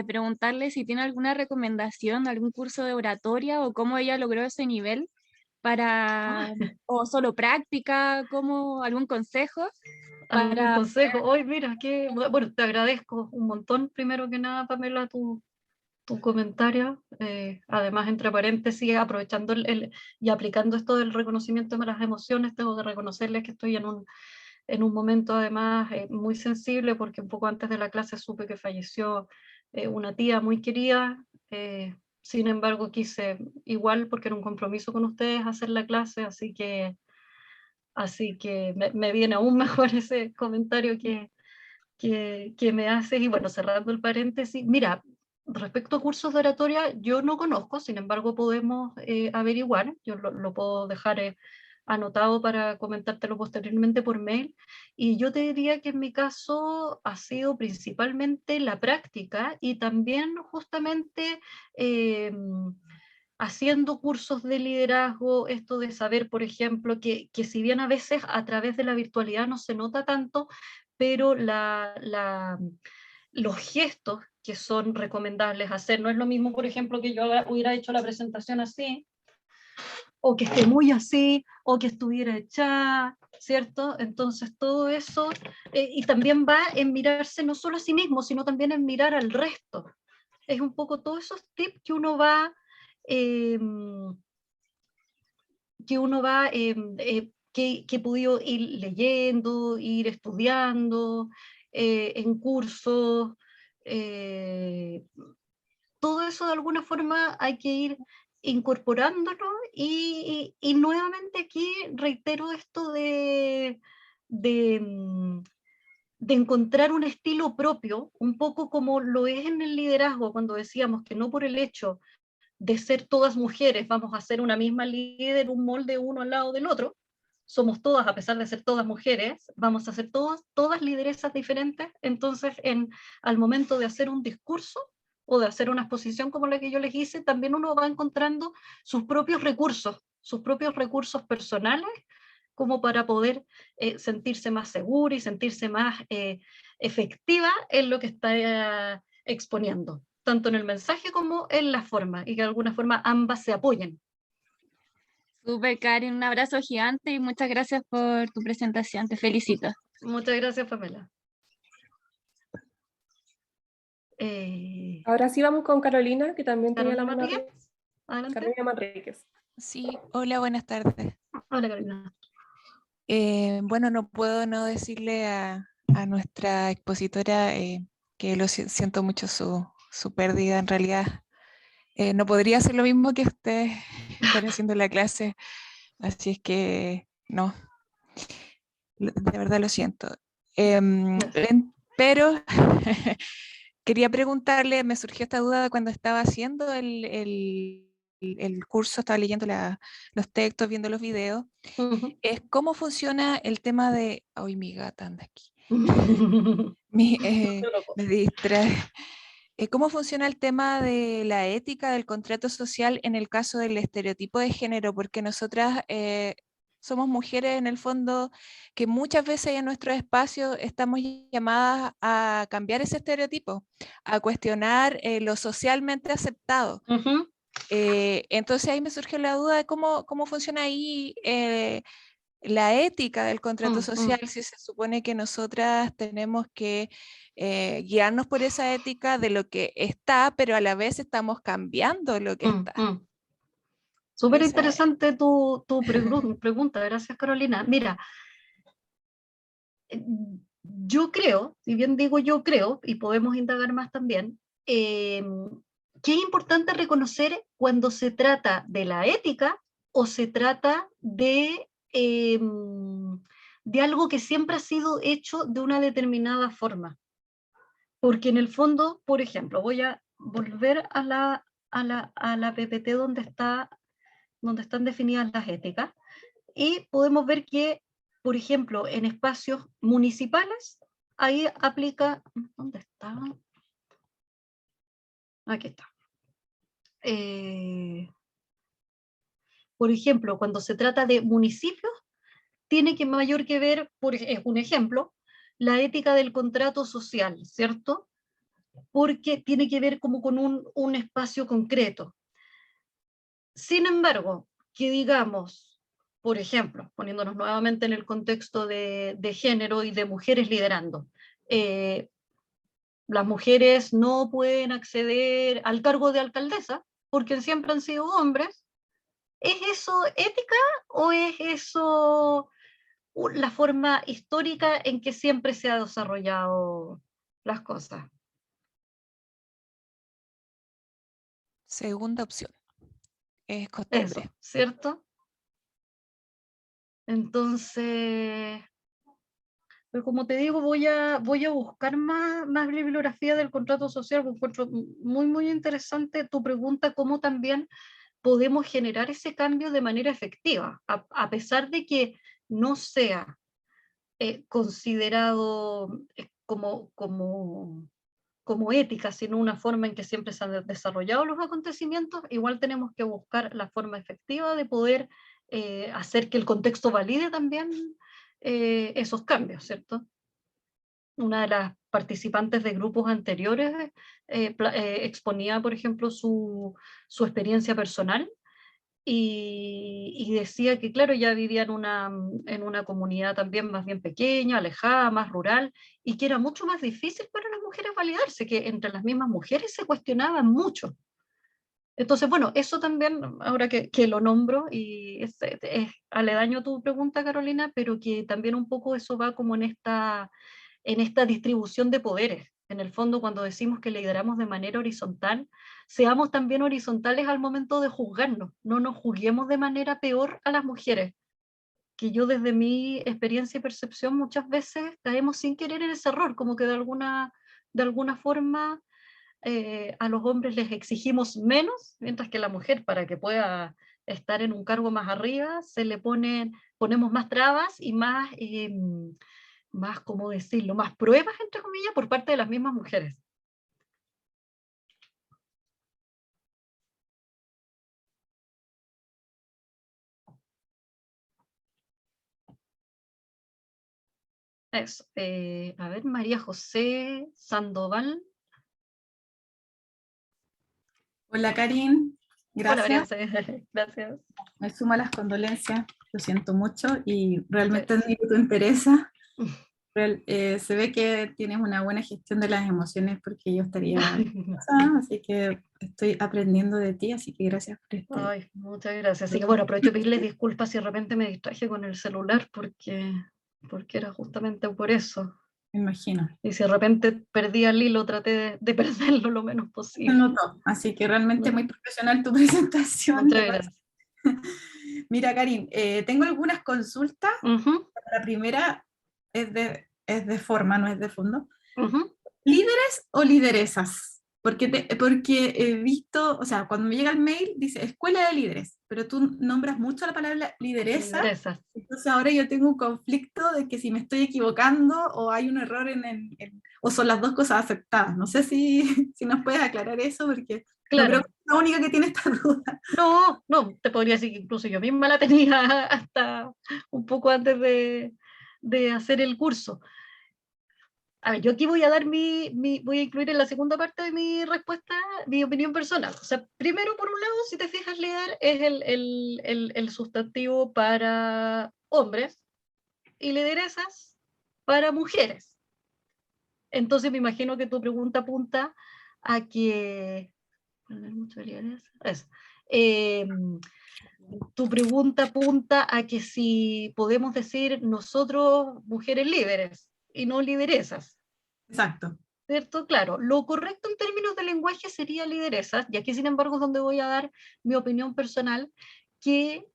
preguntarle si tiene alguna recomendación, algún curso de oratoria o cómo ella logró ese nivel para, o solo práctica, como algún consejo ¿Algún para... consejo? Hoy, mira, bueno, te agradezco un montón, primero que nada, Pamela, tu comentario. Además, entre paréntesis, aprovechando y aplicando esto del reconocimiento de las emociones, tengo que reconocerles que estoy en un momento además muy sensible, porque un poco antes de la clase supe que falleció una tía muy querida. Sin embargo, quise igual, porque era un compromiso con ustedes, hacer la clase, así que me viene aún mejor ese comentario que me haces. Y bueno, cerrando el paréntesis, mira, respecto a cursos de oratoria, yo no conozco, sin embargo podemos averiguar, yo lo puedo dejar anotado para comentártelo posteriormente por mail. Y yo te diría que en mi caso ha sido principalmente la práctica y también justamente haciendo cursos de liderazgo, esto de saber, por ejemplo, que si bien a veces a través de la virtualidad no se nota tanto, pero los gestos que son recomendables hacer, no es lo mismo, por ejemplo, que yo hubiera hecho la presentación así, o que esté muy así, o que estuviera echada, ¿cierto? Entonces todo eso, y también va en mirarse no solo a sí mismo, sino también en mirar al resto. Es un poco todos esos tips que uno va eh, que he podido ir leyendo, ir estudiando en cursos. eh, Todo eso de alguna forma hay que ir incorporándolo y nuevamente aquí reitero esto de, mm, de encontrar un estilo propio, un poco como lo es en el liderazgo, cuando decíamos que no por el hecho de ser todas mujeres, vamos a ser una misma líder, un molde uno al lado del otro. Somos todas, a pesar de ser todas mujeres, vamos a ser todas lideresas diferentes. Entonces, al momento de hacer un discurso o de hacer una exposición como la que yo les hice, también uno va encontrando sus propios recursos personales, como para poder sentirse más segura y sentirse más efectiva en lo que está exponiendo, tanto en el mensaje como en la forma, y que de alguna forma ambas se apoyen. Super, Karin, un abrazo gigante y muchas gracias por tu presentación, te felicito. Muchas gracias, Pamela. Ahora sí vamos con Carolina, que también tenía la Carolina mano arriba. Manríquez, adelante. Carolina Manríquez. Sí, hola, buenas tardes. Hola, Carolina. Bueno, no puedo no decirle a nuestra expositora que siento mucho su pérdida. En realidad, no podría hacer lo mismo que ustedes están haciendo en la clase, así es que no, de verdad lo siento. Pero quería preguntarle, me surgió esta duda cuando estaba haciendo el curso, estaba leyendo los textos, viendo los videos, es cómo funciona el tema de... Ay, mi gata anda aquí. Me distrae. ¿Cómo funciona el tema de la ética del contrato social en el caso del estereotipo de género? Porque nosotras somos mujeres en el fondo que muchas veces en nuestro espacio estamos llamadas a cambiar ese estereotipo, a cuestionar lo socialmente aceptado. Entonces ahí me surgió la duda de cómo funciona ahí la ética del contrato social, si se supone que nosotras tenemos que guiarnos por esa ética de lo que está, pero a la vez estamos cambiando lo que está. Súper interesante tu pregunta, gracias, Carolina. Mira, yo creo, si bien digo yo creo, y podemos indagar más también, que es importante reconocer cuando se trata de la ética o se trata de algo que siempre ha sido hecho de una determinada forma. Porque en el fondo, por ejemplo, voy a volver a la PPT donde están definidas las éticas, y podemos ver que, por ejemplo, en espacios municipales, ahí aplica, ¿dónde está? Aquí está. por ejemplo, cuando se trata de municipios, tiene que mayor que ver, es un ejemplo, la ética del contrato social, ¿cierto? Porque tiene que ver como con un espacio concreto. Sin embargo, que digamos, por ejemplo, poniéndonos nuevamente en el contexto de género y de mujeres liderando, las mujeres no pueden acceder al cargo de alcaldesa porque siempre han sido hombres. ¿Es eso ética o es eso la forma histórica en que siempre se ha desarrollado las cosas? Segunda opción. Es costumbre. Eso, ¿cierto? Entonces, pero como te digo, voy a buscar más bibliografía del contrato social, porque encuentro muy, muy interesante tu pregunta, cómo también podemos generar ese cambio de manera efectiva, a pesar de que no sea considerado como ética, sino una forma en que siempre se han desarrollado los acontecimientos. Igual tenemos que buscar la forma efectiva de poder hacer que el contexto valide también esos cambios, ¿cierto? Una de las participantes de grupos anteriores exponía, por ejemplo, su experiencia personal y decía que, claro, ya vivía en una comunidad también más bien pequeña, alejada, más rural, y que era mucho más difícil para las mujeres validarse, que entre las mismas mujeres se cuestionaban mucho. Entonces, bueno, eso también, ahora que lo nombro, y es aledaño a tu pregunta, Carolina, pero que también un poco eso va como en esta distribución de poderes. En el fondo, cuando decimos que lideramos de manera horizontal, seamos también horizontales al momento de juzgarnos, no nos juzguemos de manera peor a las mujeres, que yo desde mi experiencia y percepción muchas veces caemos sin querer en ese error, como que de alguna forma a los hombres les exigimos menos, mientras que la mujer, para que pueda estar en un cargo más arriba, ponemos más trabas y más, ¿cómo decirlo?, más pruebas, entre comillas, por parte de las mismas mujeres. Eso. A ver, María José Sandoval. Hola Karin, Hola, María gracias. José. Gracias. Me sumo a las condolencias, lo siento mucho y realmente admiro tu interesa. Se ve que tienes una buena gestión de las emociones porque yo estaría cansada, así que estoy aprendiendo de ti, así que gracias por esto. Ay, muchas gracias. Así que bueno, aprovecho de pedirles disculpas si de repente me distraje con el celular porque era justamente por eso. Me imagino. Y si de repente perdí el hilo, traté de perderlo lo menos Se posible. notó, así que realmente muy profesional tu presentación. Muchas gracias. Mira, Karin, tengo algunas consultas. Uh-huh, La primera es de forma, no es de fondo. uh-huh. ¿Líderes o lideresas? Porque he visto, o sea, cuando me llega el mail dice escuela de líderes, pero tú nombras mucho la palabra lideresa. Lideresas. Entonces ahora yo tengo un conflicto de que si me estoy equivocando o hay un error o son las dos cosas aceptadas. No sé si nos puedes aclarar eso, porque Claro. no creo que sea la única que tiene esta duda. No, te podría decir que incluso yo misma la tenía hasta un poco antes de hacer el curso. A ver, yo aquí voy a dar voy a incluir en la segunda parte de mi respuesta mi opinión personal. O sea, primero, por un lado, si te fijas, líder es el sustantivo para hombres y lideresas para mujeres. Entonces me imagino que tu pregunta apunta a que... Eso. Tu pregunta apunta a que si podemos decir nosotros mujeres líderes y no lideresas. Exacto. ¿Cierto? Claro, lo correcto en términos de lenguaje sería lideresas, y aquí sin embargo es donde voy a dar mi opinión personal, que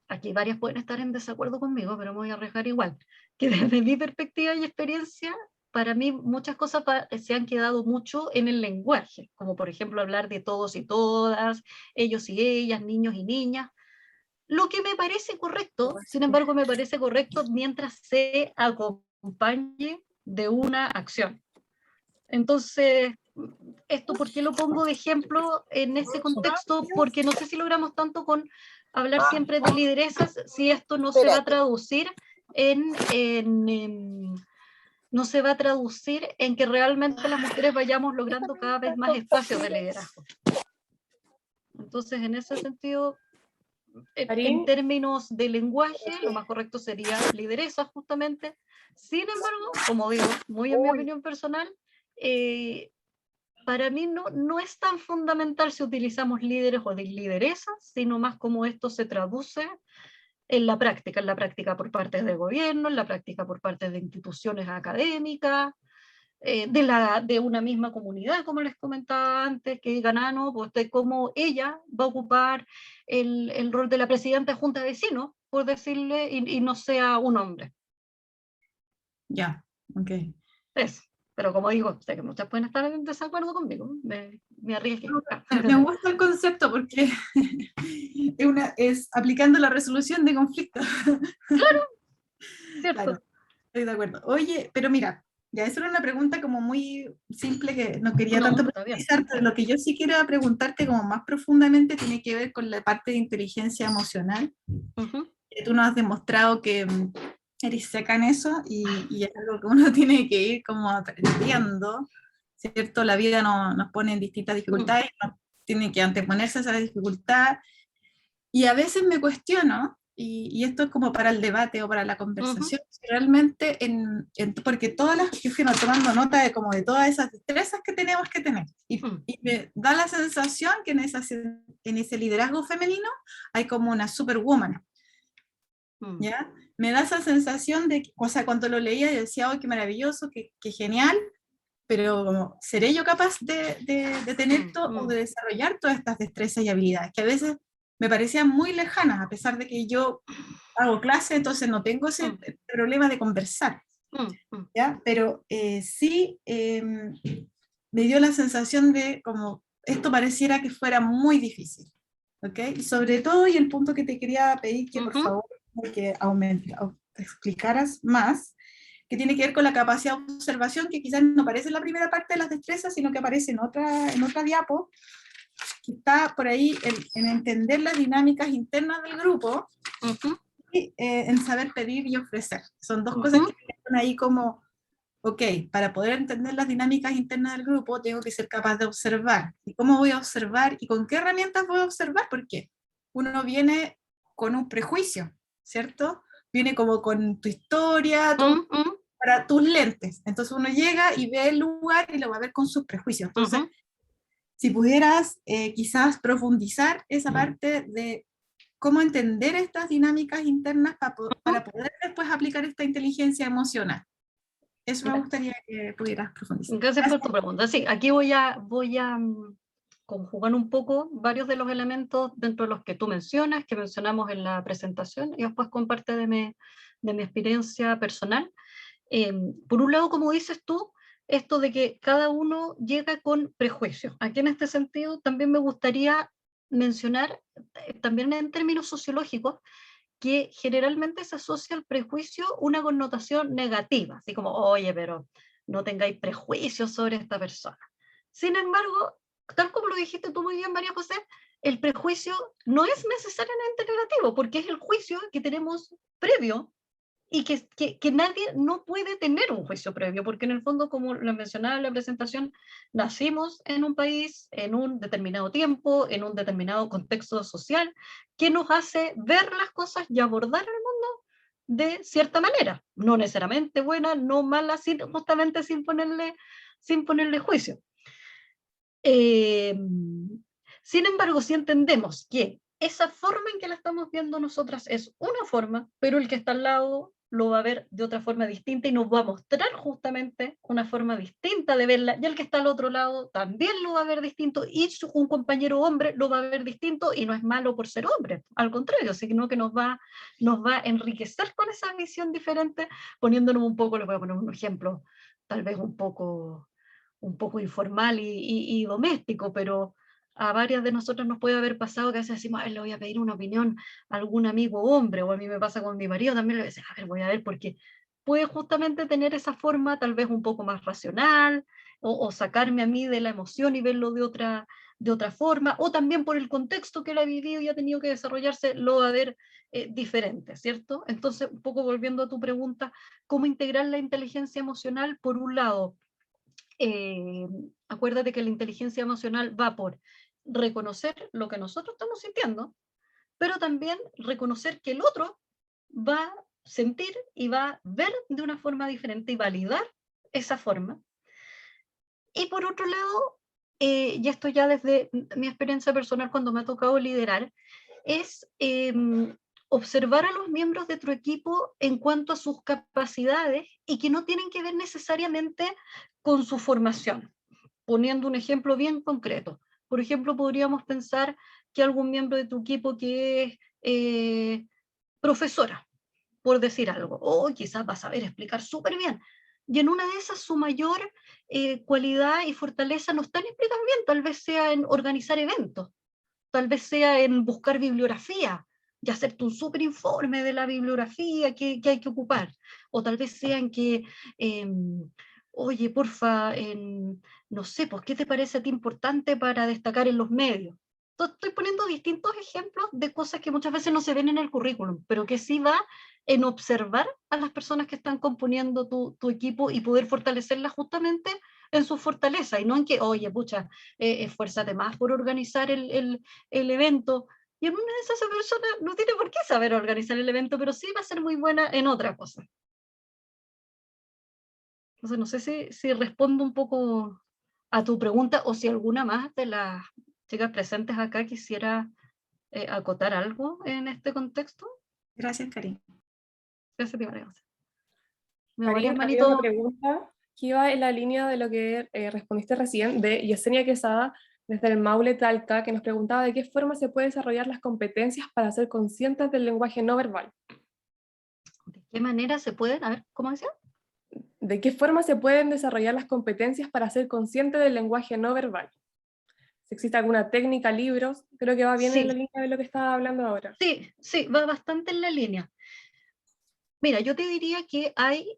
aquí varias pueden estar en desacuerdo conmigo, pero me voy a arriesgar igual, que desde mi perspectiva y experiencia, para mí muchas cosas se han quedado mucho en el lenguaje, como por ejemplo hablar de todos y todas, ellos y ellas, niños y niñas, lo que me parece correcto, sin embargo me parece correcto mientras se acompañe de una acción. Entonces, esto, ¿por qué lo pongo de ejemplo en este contexto? Porque no sé si logramos tanto con hablar siempre de lideresas, si esto no se va a traducir no se va a traducir en que realmente las mujeres vayamos logrando cada vez más espacios de liderazgo. Entonces, en ese sentido, en términos de lenguaje, lo más correcto sería lideresa, justamente. Sin embargo, como digo, muy en mi opinión personal, para mí no es tan fundamental si utilizamos líderes o lideresas, sino más como esto se traduce en la práctica por parte del gobierno, en la práctica por parte de instituciones académicas, de una misma comunidad, como les comentaba antes, que digan, no, pues de cómo ella va a ocupar el rol de la presidenta de Junta de Vecinos, por decirle, y no sea un hombre. Ya, ok. Pero como digo, sé que muchas pueden estar en desacuerdo conmigo, me arriesgué. Me gusta el concepto porque es aplicando la resolución de conflictos. Claro, cierto. Claro, estoy de acuerdo. Oye, pero mira, ya eso era una pregunta como muy simple que no quería tanto profundizar, pero lo que yo sí quiero preguntarte como más profundamente tiene que ver con la parte de inteligencia emocional. Que tú nos has demostrado que eres seca en eso y es algo que uno tiene que ir como aprendiendo, ¿cierto? La vida nos pone en distintas dificultades, uno tiene que anteponerse a esa dificultad, y a veces me cuestiono, y esto es como para el debate o para la conversación, realmente, porque yo fui tomando nota de como de todas esas destrezas que tenemos que tener, y me da la sensación que en ese liderazgo femenino hay como una superwoman, ¿ya? Me da esa sensación de, o sea, cuando lo leía yo decía, ¡ay, qué maravilloso, qué genial! Pero como, ¿seré yo capaz de tener o de desarrollar todas estas destrezas y habilidades? Que a veces me parecían muy lejanas, a pesar de que yo hago clase, entonces no tengo ese problema de conversar, ¿ya? Pero sí me dio la sensación de como, esto pareciera que fuera muy difícil, ¿ok? Y sobre todo, y el punto que te quería pedir que por favor que explicaras más, que tiene que ver con la capacidad de observación, que quizás no aparece en la primera parte de las destrezas, sino que aparece en otra diapo, que está por ahí en entender las dinámicas internas del grupo y en saber pedir y ofrecer. Son dos cosas que están ahí como, ok, para poder entender las dinámicas internas del grupo, tengo que ser capaz de observar. ¿Y cómo voy a observar? ¿Y con qué herramientas voy a observar? Porque uno viene con un prejuicio, ¿cierto? Viene como con tu historia, para tus lentes. Entonces uno llega y ve el lugar y lo va a ver con sus prejuicios. Entonces, si pudieras quizás profundizar esa parte de cómo entender estas dinámicas internas para poder después aplicar esta inteligencia emocional. Eso me gustaría que pudieras profundizar. Gracias por tu pregunta. Sí, aquí voy a conjugar un poco varios de los elementos dentro de los que tú mencionas, que mencionamos en la presentación, y después comparte de mi experiencia personal. Por un lado, como dices tú, esto de que cada uno llega con prejuicios. Aquí en este sentido también me gustaría mencionar, también en términos sociológicos, que generalmente se asocia al prejuicio una connotación negativa, así como, oye, pero no tengáis prejuicios sobre esta persona. Sin embargo, tal como lo dijiste tú muy bien, María José, el prejuicio no es necesariamente negativo, porque es el juicio que tenemos previo y que nadie no puede tener un juicio previo, porque en el fondo, como lo mencionaba en la presentación, nacimos en un país, en un determinado tiempo, en un determinado contexto social, que nos hace ver las cosas y abordar el mundo de cierta manera, no necesariamente buena, no mala, justamente sin ponerle juicio. Sin embargo, si entendemos que esa forma en que la estamos viendo nosotras es una forma, pero el que está al lado lo va a ver de otra forma distinta y nos va a mostrar justamente una forma distinta de verla, y el que está al otro lado también lo va a ver distinto, y un compañero hombre lo va a ver distinto, y no es malo por ser hombre, al contrario, sino que nos va a enriquecer con esa visión diferente, poniéndonos un poco, les voy a poner un ejemplo, tal vez un poco informal y doméstico, pero a varias de nosotros nos puede haber pasado que a veces decimos, le voy a pedir una opinión a algún amigo hombre, o a mí me pasa con mi marido también, le voy a decir, a ver, voy a ver, porque puede justamente tener esa forma tal vez un poco más racional, o sacarme a mí de la emoción y verlo de otra forma, o también por el contexto que él ha vivido y ha tenido que desarrollarse, lo va a ver diferente, ¿cierto? Entonces, un poco volviendo a tu pregunta, ¿cómo integrar la inteligencia emocional? Por un lado, acuérdate que la inteligencia emocional va por reconocer lo que nosotros estamos sintiendo, pero también reconocer que el otro va a sentir y va a ver de una forma diferente y validar esa forma. Y por otro lado, y esto ya desde mi experiencia personal cuando me ha tocado liderar, es observar a los miembros de tu equipo en cuanto a sus capacidades y que no tienen que ver necesariamente con su formación. Poniendo un ejemplo bien concreto. Por ejemplo, podríamos pensar que algún miembro de tu equipo que es profesora, por decir algo, o quizás va a saber explicar súper bien. Y en una de esas su mayor cualidad y fortaleza no está en explicar bien, tal vez sea en organizar eventos, tal vez sea en buscar bibliografía y hacerte un súper informe de la bibliografía que hay que ocupar, o tal vez sea en que, oye, porfa, no sé, pues, ¿qué te parece a ti importante para destacar en los medios? Estoy poniendo distintos ejemplos de cosas que muchas veces no se ven en el currículum, pero que sí va en observar a las personas que están componiendo tu equipo y poder fortalecerlas justamente en su fortaleza, y no en que, oye, pucha, esfuérzate más por organizar el evento, y en una de esas esa persona no tiene por qué saber organizar el evento, pero sí va a ser muy buena en otra cosa. Entonces no sé si respondo un poco a tu pregunta, o si alguna más de las chicas presentes acá quisiera acotar algo en este contexto. Gracias, Karin. Gracias, María José. Karin, había una pregunta que iba en la línea de lo que respondiste recién, de Yesenia Quesada, desde el Maule Talca, que nos preguntaba de qué forma se pueden desarrollar las competencias para ser conscientes del lenguaje no verbal. ¿De qué manera se pueden? A ver, ¿cómo decía? ¿De qué forma se pueden desarrollar las competencias para ser conscientes del lenguaje no verbal? Si existe alguna técnica, libros, creo que va bien en la línea de lo que estaba hablando ahora. Sí, sí, va bastante en la línea. Mira, yo te diría que hay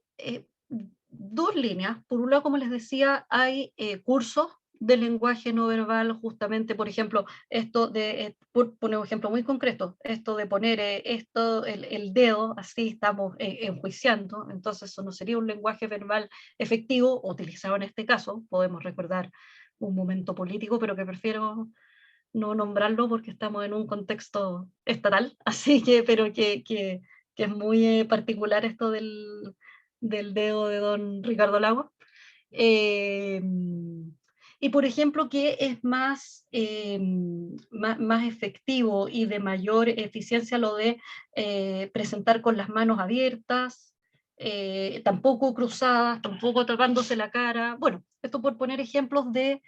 dos líneas. Por un lado, como les decía, hay cursos de lenguaje no verbal, justamente, por ejemplo, esto de, por poner un ejemplo muy concreto, esto de poner el dedo, así estamos enjuiciando, entonces eso no sería un lenguaje verbal efectivo, utilizado en este caso, podemos recordar un momento político, pero que prefiero no nombrarlo porque estamos en un contexto estatal, así que, pero que es muy particular esto del dedo de don Ricardo Lagos. Y por ejemplo, que es más efectivo y de mayor eficiencia lo de presentar con las manos abiertas, tampoco cruzadas, tampoco tapándose la cara. Bueno, esto por poner ejemplos de.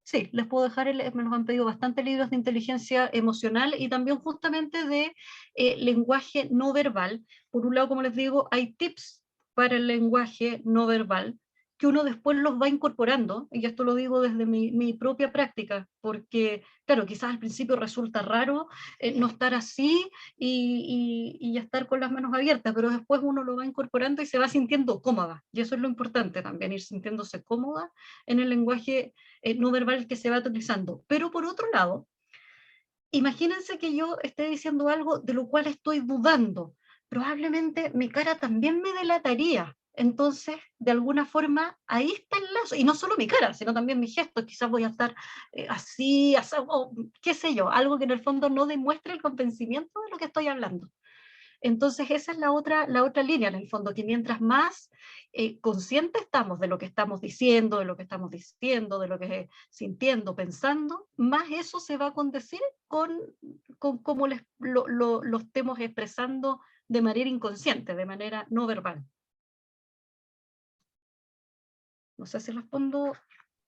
Sí, les puedo dejar, me los han pedido bastante, libros de inteligencia emocional y también justamente de lenguaje no verbal. Por un lado, como les digo, hay tips para el lenguaje no verbal que uno después los va incorporando, y esto lo digo desde mi propia práctica, porque, claro, quizás al principio resulta raro no estar así y estar con las manos abiertas, pero después uno lo va incorporando y se va sintiendo cómoda, y eso es lo importante también, ir sintiéndose cómoda en el lenguaje no verbal que se va utilizando. Pero por otro lado, imagínense que yo esté diciendo algo de lo cual estoy dudando. Probablemente mi cara también me delataría. Entonces, de alguna forma, ahí está el lazo. Y no solo mi cara, sino también mis gestos. Quizás voy a estar así, o qué sé yo, algo que en el fondo no demuestre el convencimiento de lo que estoy hablando. Entonces esa es la otra línea, en el fondo, que mientras más conscientes estamos de lo que estamos diciendo, de lo que estamos diciendo, de lo que sintiendo, pensando, más eso se va a condecir con cómo lo estemos expresando de manera inconsciente, de manera no verbal. No sé si respondo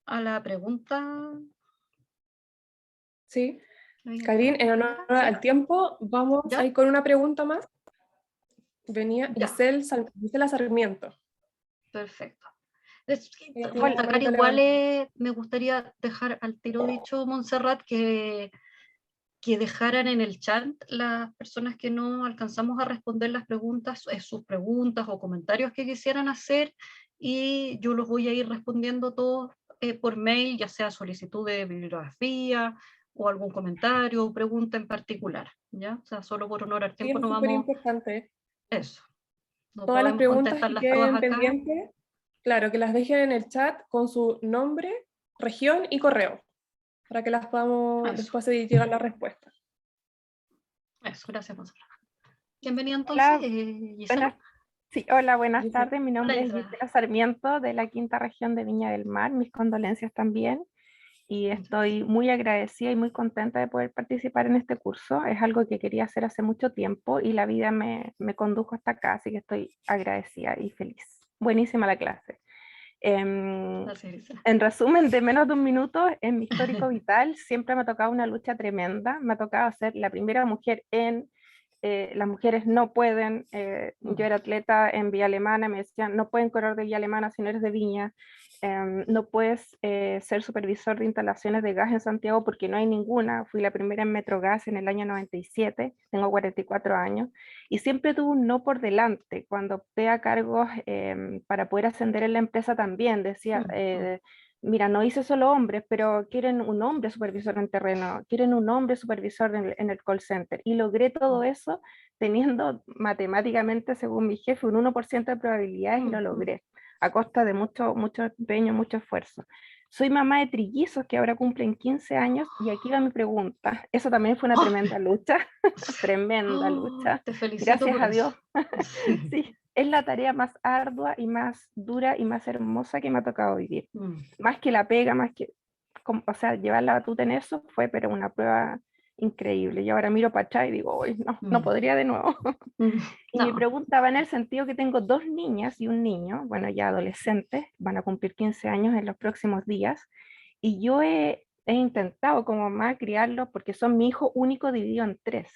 a la pregunta. Sí. Karin, en honor al tiempo, vamos a ir con una pregunta más. Venía Gisela Sarmiento. Perfecto. Destacar igual me gustaría dejar al tiro dicho, Montserrat, que dejaran en el chat las personas que no alcanzamos a responder las preguntas, sus preguntas o comentarios que quisieran hacer, y yo los voy a ir respondiendo todos por mail, ya sea solicitud de bibliografía o algún comentario o pregunta en particular, ¿ya? O sea, solo por honor al Sí, tiempo es no súper vamos, importante. eso, no Todas las podemos preguntas que contestarlas todas queden acá. pendientes, claro, que las dejen en el chat con su nombre, región y correo, para que las podamos Eso, después llegar la respuesta. eso, gracias, Gonzalo. ¿Quién venía entonces? Hola, Gisela. hola, buenas Gisela. tardes. Mi Hola, nombre es Gisela. Gisela Sarmiento de la Quinta Región de Viña del Mar. Mis condolencias también. Y estoy muy agradecida y muy contenta de poder participar en este curso. Es algo que quería hacer hace mucho tiempo y la vida me condujo hasta acá, así que estoy agradecida y feliz. Buenísima la clase. Gracias, Gisela. En resumen, de menos de un minuto, en mi histórico vital siempre me ha tocado una lucha tremenda. Me ha tocado ser la primera mujer en las mujeres no pueden, yo era atleta en Villa Alemana, me decían, no pueden correr de Villa Alemana si no eres de Viña, no puedes ser supervisor de instalaciones de gas en Santiago porque no hay ninguna, fui la primera en Metrogas en el año 97, tengo 44 años, y siempre tuve un no por delante, cuando opté a cargos para poder ascender en la empresa también, decía, mira, no hice solo hombres, pero quieren un hombre supervisor en terreno, quieren un hombre supervisor en el call center. Y logré todo eso teniendo matemáticamente, según mi jefe, un 1% de probabilidades y lo logré, a costa de mucho, mucho empeño, mucho esfuerzo. Soy mamá de trillizos que ahora cumplen 15 años y aquí va mi pregunta. Eso también fue una tremenda lucha, tremenda lucha. Te felicito Gracias por a eso. Dios. Sí, es la tarea más ardua y más dura y más hermosa que me ha tocado vivir. Más que la pega, más que, o sea, llevar la batuta en eso fue, pero una prueba increíble. Y ahora miro para atrás y digo, uy, no, no podría de nuevo. Y mi No. pregunta va en el sentido que tengo 2 niñas y un niño, bueno, ya adolescentes, van a cumplir 15 años en los próximos días, y yo he intentado como mamá criarlos porque son mi hijo único dividido en 3.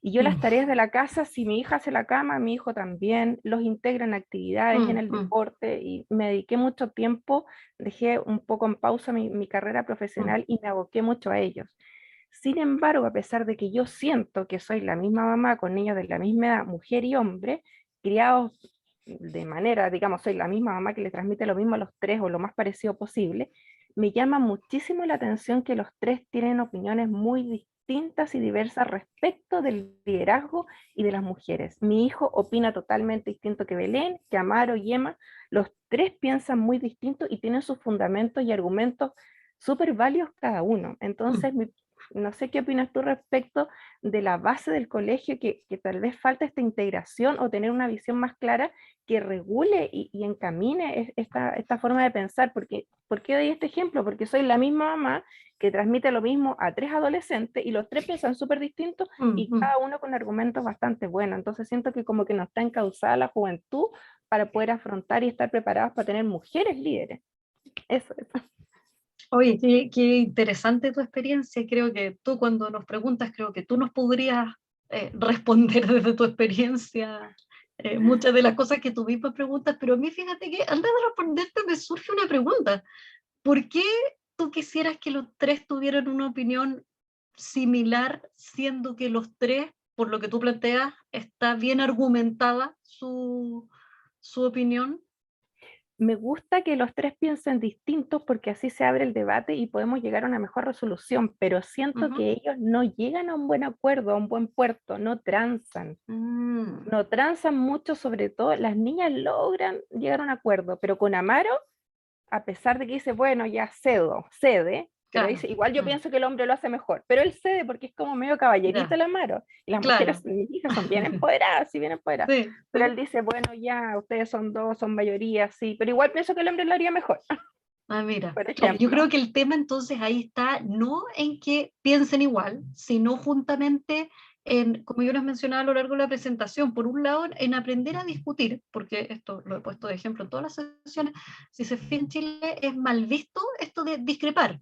Y yo las tareas de la casa, si mi hija hace la cama, mi hijo también, los integra en actividades, en el deporte, y me dediqué mucho tiempo, dejé un poco en pausa mi carrera profesional y me aboqué mucho a ellos. Sin embargo, a pesar de que yo siento que soy la misma mamá con niños de la misma edad, mujer y hombre, criados de manera, digamos, soy la misma mamá que le transmite lo mismo a los 3 o lo más parecido posible, me llama muchísimo la atención que los 3 tienen opiniones muy distintas y diversas respecto del liderazgo y de las mujeres. Mi hijo opina totalmente distinto que Belén, que Amaro y Emma. Los 3 piensan muy distinto y tienen sus fundamentos y argumentos súper válidos cada uno. Entonces, no sé qué opinas tú respecto de la base del colegio, que tal vez falta esta integración o tener una visión más clara que regule y encamine esta forma de pensar. ¿Por qué doy este ejemplo? Porque soy la misma mamá que transmite lo mismo a 3 adolescentes y los 3 piensan súper distintos y cada uno con argumentos bastante buenos. Entonces siento que como que no está encauzada la juventud para poder afrontar y estar preparados para tener mujeres líderes. Eso. Oye, qué interesante tu experiencia. Creo que tú cuando nos preguntas, creo que tú nos podrías responder desde tu experiencia muchas de las cosas que tú misma preguntas, pero a mí fíjate que antes de responderte me surge una pregunta. ¿Por qué tú quisieras que los 3 tuvieran una opinión similar, siendo que los 3, por lo que tú planteas, está bien argumentada su opinión? Me gusta que los 3 piensen distintos porque así se abre el debate y podemos llegar a una mejor resolución, pero siento que ellos no llegan a un buen acuerdo, a un buen puerto, no transan. No transan mucho, sobre todo las niñas logran llegar a un acuerdo, pero con Amaro, a pesar de que dice, bueno, ya cede, pero dice, igual yo pienso que el hombre lo hace mejor, pero él cede porque es como medio caballerito el Amaro, y las mujeres, mis hijas son bien empoderadas, sí, bien empoderadas, pero él dice, bueno, ya, ustedes son 2, son mayoría, sí, pero igual pienso que el hombre lo haría mejor. Mira, yo creo que el tema entonces ahí está, no en que piensen igual, sino juntamente en, como yo les mencionaba a lo largo de la presentación, por un lado en aprender a discutir, porque esto lo he puesto de ejemplo en todas las sesiones, si se fijan en Chile es mal visto esto de discrepar,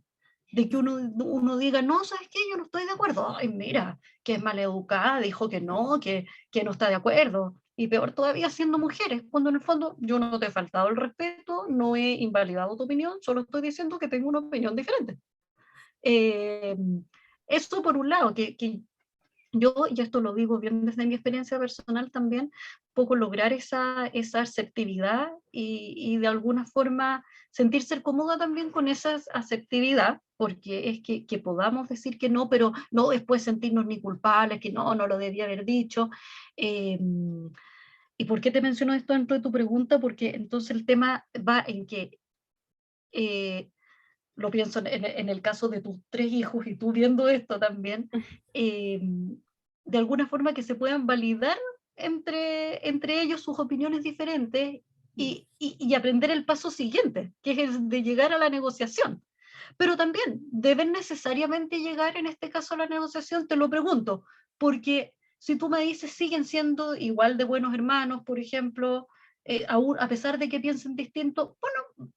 de que uno diga, no, ¿sabes qué? Yo no estoy de acuerdo. Ay, mira, que es maleducada, dijo que no está de acuerdo. Y peor todavía siendo mujeres, cuando en el fondo yo no te he faltado el respeto, no he invalidado tu opinión, solo estoy diciendo que tengo una opinión diferente. Eso por un lado, que yo, y esto lo digo bien desde mi experiencia personal también, poco lograr esa asertividad y de alguna forma sentirse cómoda también con esa asertividad, porque es que podamos decir que no, pero no después sentirnos ni culpables, que no lo debía haber dicho. ¿Y por qué te menciono esto dentro de tu pregunta? Porque entonces el tema va en que lo pienso en el caso de tus 3 hijos y tú viendo esto también, de alguna forma que se puedan validar entre ellos sus opiniones diferentes y aprender el paso siguiente, que es el de llegar a la negociación. Pero también, ¿deben necesariamente llegar en este caso a la negociación? Te lo pregunto, porque si tú me dices siguen siendo igual de buenos hermanos, por ejemplo, aún, a pesar de que piensen distinto, bueno,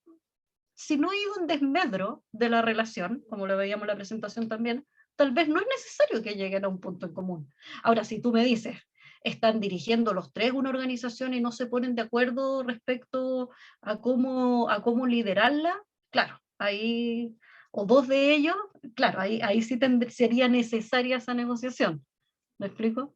si no hay un desmedro de la relación, como lo veíamos en la presentación también, tal vez no es necesario que lleguen a un punto en común. Ahora, si tú me dices, están dirigiendo los 3 una organización y no se ponen de acuerdo respecto a cómo liderarla, claro, ahí, o 2 de ellos, claro, ahí sí sería necesaria esa negociación. ¿Me explico?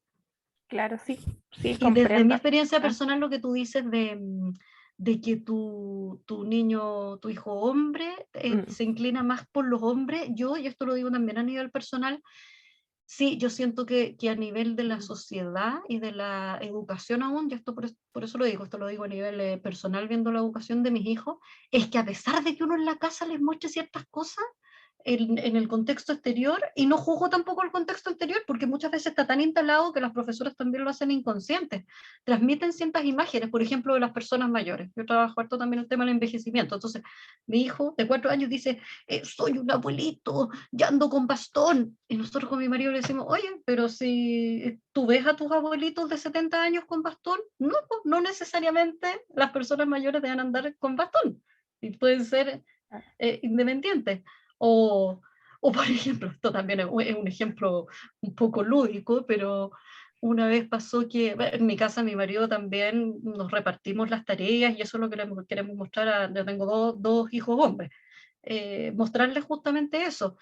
Claro, sí, sí, Y desde mi comprendo. experiencia personal, lo que tú dices de que tu niño, tu hijo hombre, se inclina más por los hombres, yo, y esto lo digo también a nivel personal, sí, yo siento que a nivel de la sociedad y de la educación aún, y esto por eso lo digo, esto lo digo a nivel personal viendo la educación de mis hijos, es que a pesar de que uno en la casa les muestre ciertas cosas, en el contexto exterior, y no juzgo tampoco el contexto exterior, porque muchas veces está tan instalado que las profesoras también lo hacen inconscientes, transmiten ciertas imágenes, por ejemplo, de las personas mayores. Yo trabajo harto también el tema del envejecimiento, entonces mi hijo de 4 años dice, soy un abuelito, ya ando con bastón, y nosotros con mi marido le decimos, oye, pero si tú ves a tus abuelitos de 70 años con bastón, no, no necesariamente las personas mayores deben andar con bastón, y pueden ser independientes. O, por ejemplo, esto también es un ejemplo un poco lúdico, pero una vez pasó que en mi casa mi marido también nos repartimos las tareas y eso es lo que queremos mostrar. Yo tengo dos hijos hombres, mostrarles justamente eso.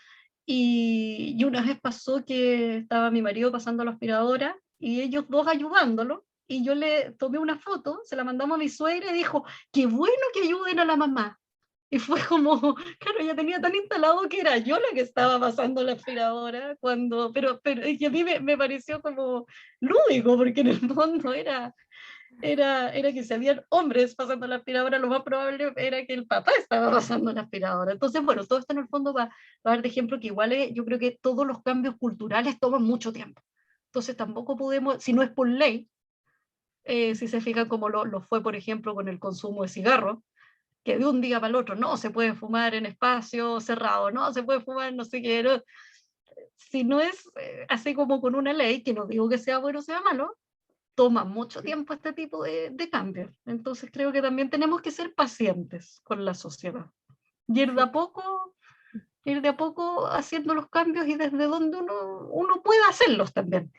Y una vez pasó que estaba mi marido pasando la aspiradora y ellos 2 ayudándolo. Y yo le tomé una foto, se la mandamos a mi suegra y dijo, qué bueno que ayuden a la mamá. Y fue como, claro, ya tenía tan instalado que era yo la que estaba pasando la aspiradora, pero es que a mí me pareció como lúdico, porque en el fondo era que si habían hombres pasando la aspiradora, lo más probable era que el papá estaba pasando la aspiradora. Entonces, bueno, todo esto en el fondo va a dar de ejemplo que igual yo creo que todos los cambios culturales toman mucho tiempo. Entonces tampoco podemos, si no es por ley, si se fijan como lo fue, por ejemplo, con el consumo de cigarros, que de un día para el otro no se puede fumar en espacio cerrado, no se puede fumar no sé qué, no. Si no es así como con una ley, que no digo que sea bueno o sea malo, toma mucho tiempo este tipo de cambios. Entonces creo que también tenemos que ser pacientes con la sociedad. Y ir de a poco haciendo los cambios y desde donde uno pueda hacerlos también.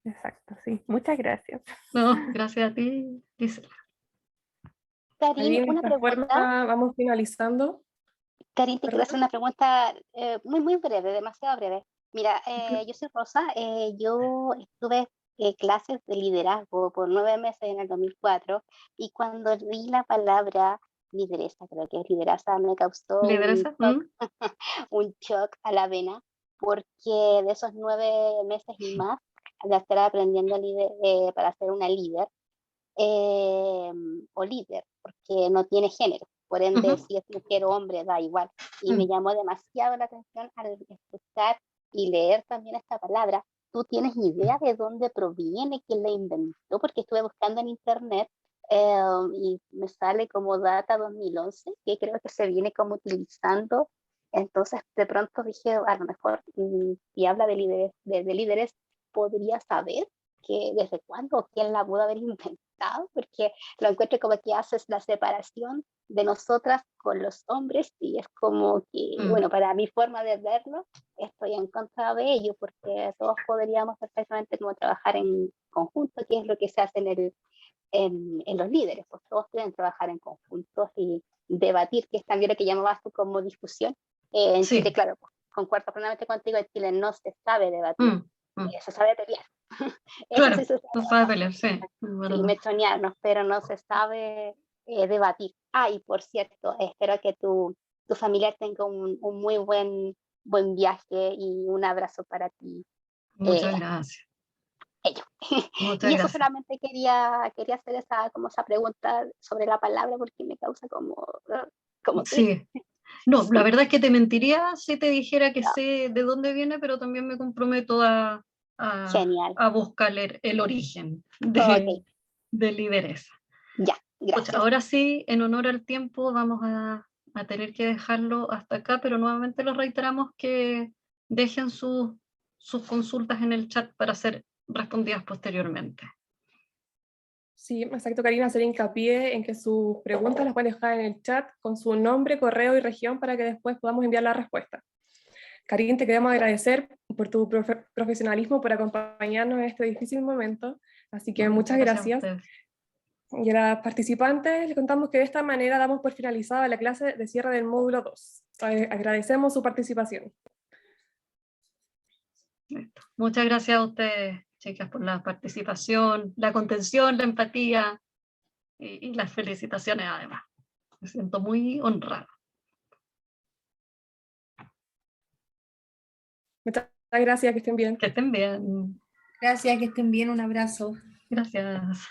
Exacto, sí. Muchas gracias. No, gracias a ti, Gisela. Ahí Karin, de una esta forma pregunta. vamos finalizando. Karin, te quiero hacer ¿Perdón? una pregunta muy, muy breve, demasiado breve. Mira, yo soy Rosa, yo estuve clases de liderazgo por 9 meses en el 2004 y cuando vi la palabra lideresa, creo que es lideresa, me causó Lideresa. un shock a la vena porque de esos 9 meses y más de estar aprendiendo para ser una líder, o líder, porque no tiene género. Por ende, si es mujer o hombre, da igual. Y me llamó demasiado la atención al escuchar y leer también esta palabra. ¿Tú tienes idea de dónde proviene, quién la inventó? Porque estuve buscando en internet y me sale como data 2011, que creo que se viene como utilizando. Entonces, de pronto dije, a lo mejor, si habla de líderes, podría saber que desde cuándo, quién la pudo haber inventado, porque lo encuentro como que haces la separación de nosotras con los hombres y es como que, bueno, para mi forma de verlo, estoy en contra de ello, porque todos podríamos perfectamente como trabajar en conjunto, que es lo que se hace en los líderes, pues todos deben trabajar en conjunto y debatir, que es también lo que llamabas tú como discusión. En Sí. Chile, claro, concuerdo plenamente contigo, en Chile no se sabe debatir. Se sabe pelear. Eso Claro, sí se no sabe. sabe pelear, sí. es Sí, verdad. mechonearnos, pero no se sabe debatir. Ah, y por cierto, espero que tu familia tenga un muy buen viaje y un abrazo para ti. Muchas gracias. Ellos. Muchas Y eso gracias. solamente quería hacer esa pregunta sobre la palabra porque me causa como Sí. No, la Sí. verdad es que te mentiría si te dijera que Ya. sé de dónde viene, pero también me comprometo a Genial. buscar el origen Ok, de lideresa. ya, Pucha, gracias. ahora sí, en honor al tiempo, vamos a tener que dejarlo hasta acá, pero nuevamente les reiteramos que dejen sus consultas en el chat para ser respondidas posteriormente. Sí, exacto, Karina, hacer hincapié en que sus preguntas las pueden dejar en el chat con su nombre, correo y región para que después podamos enviar la respuesta. Karina, te queremos agradecer por tu profesionalismo, por acompañarnos en este difícil momento, así que muchas a gracias. ustedes. Y a las participantes les contamos que de esta manera damos por finalizada la clase de cierre del módulo 2. Agradecemos su participación. Muchas gracias a ustedes, chicas, por la participación, la contención, la empatía y las felicitaciones además. Me siento muy honrada. Muchas gracias, que estén bien. Que estén bien. Gracias, que estén bien, un abrazo. Gracias.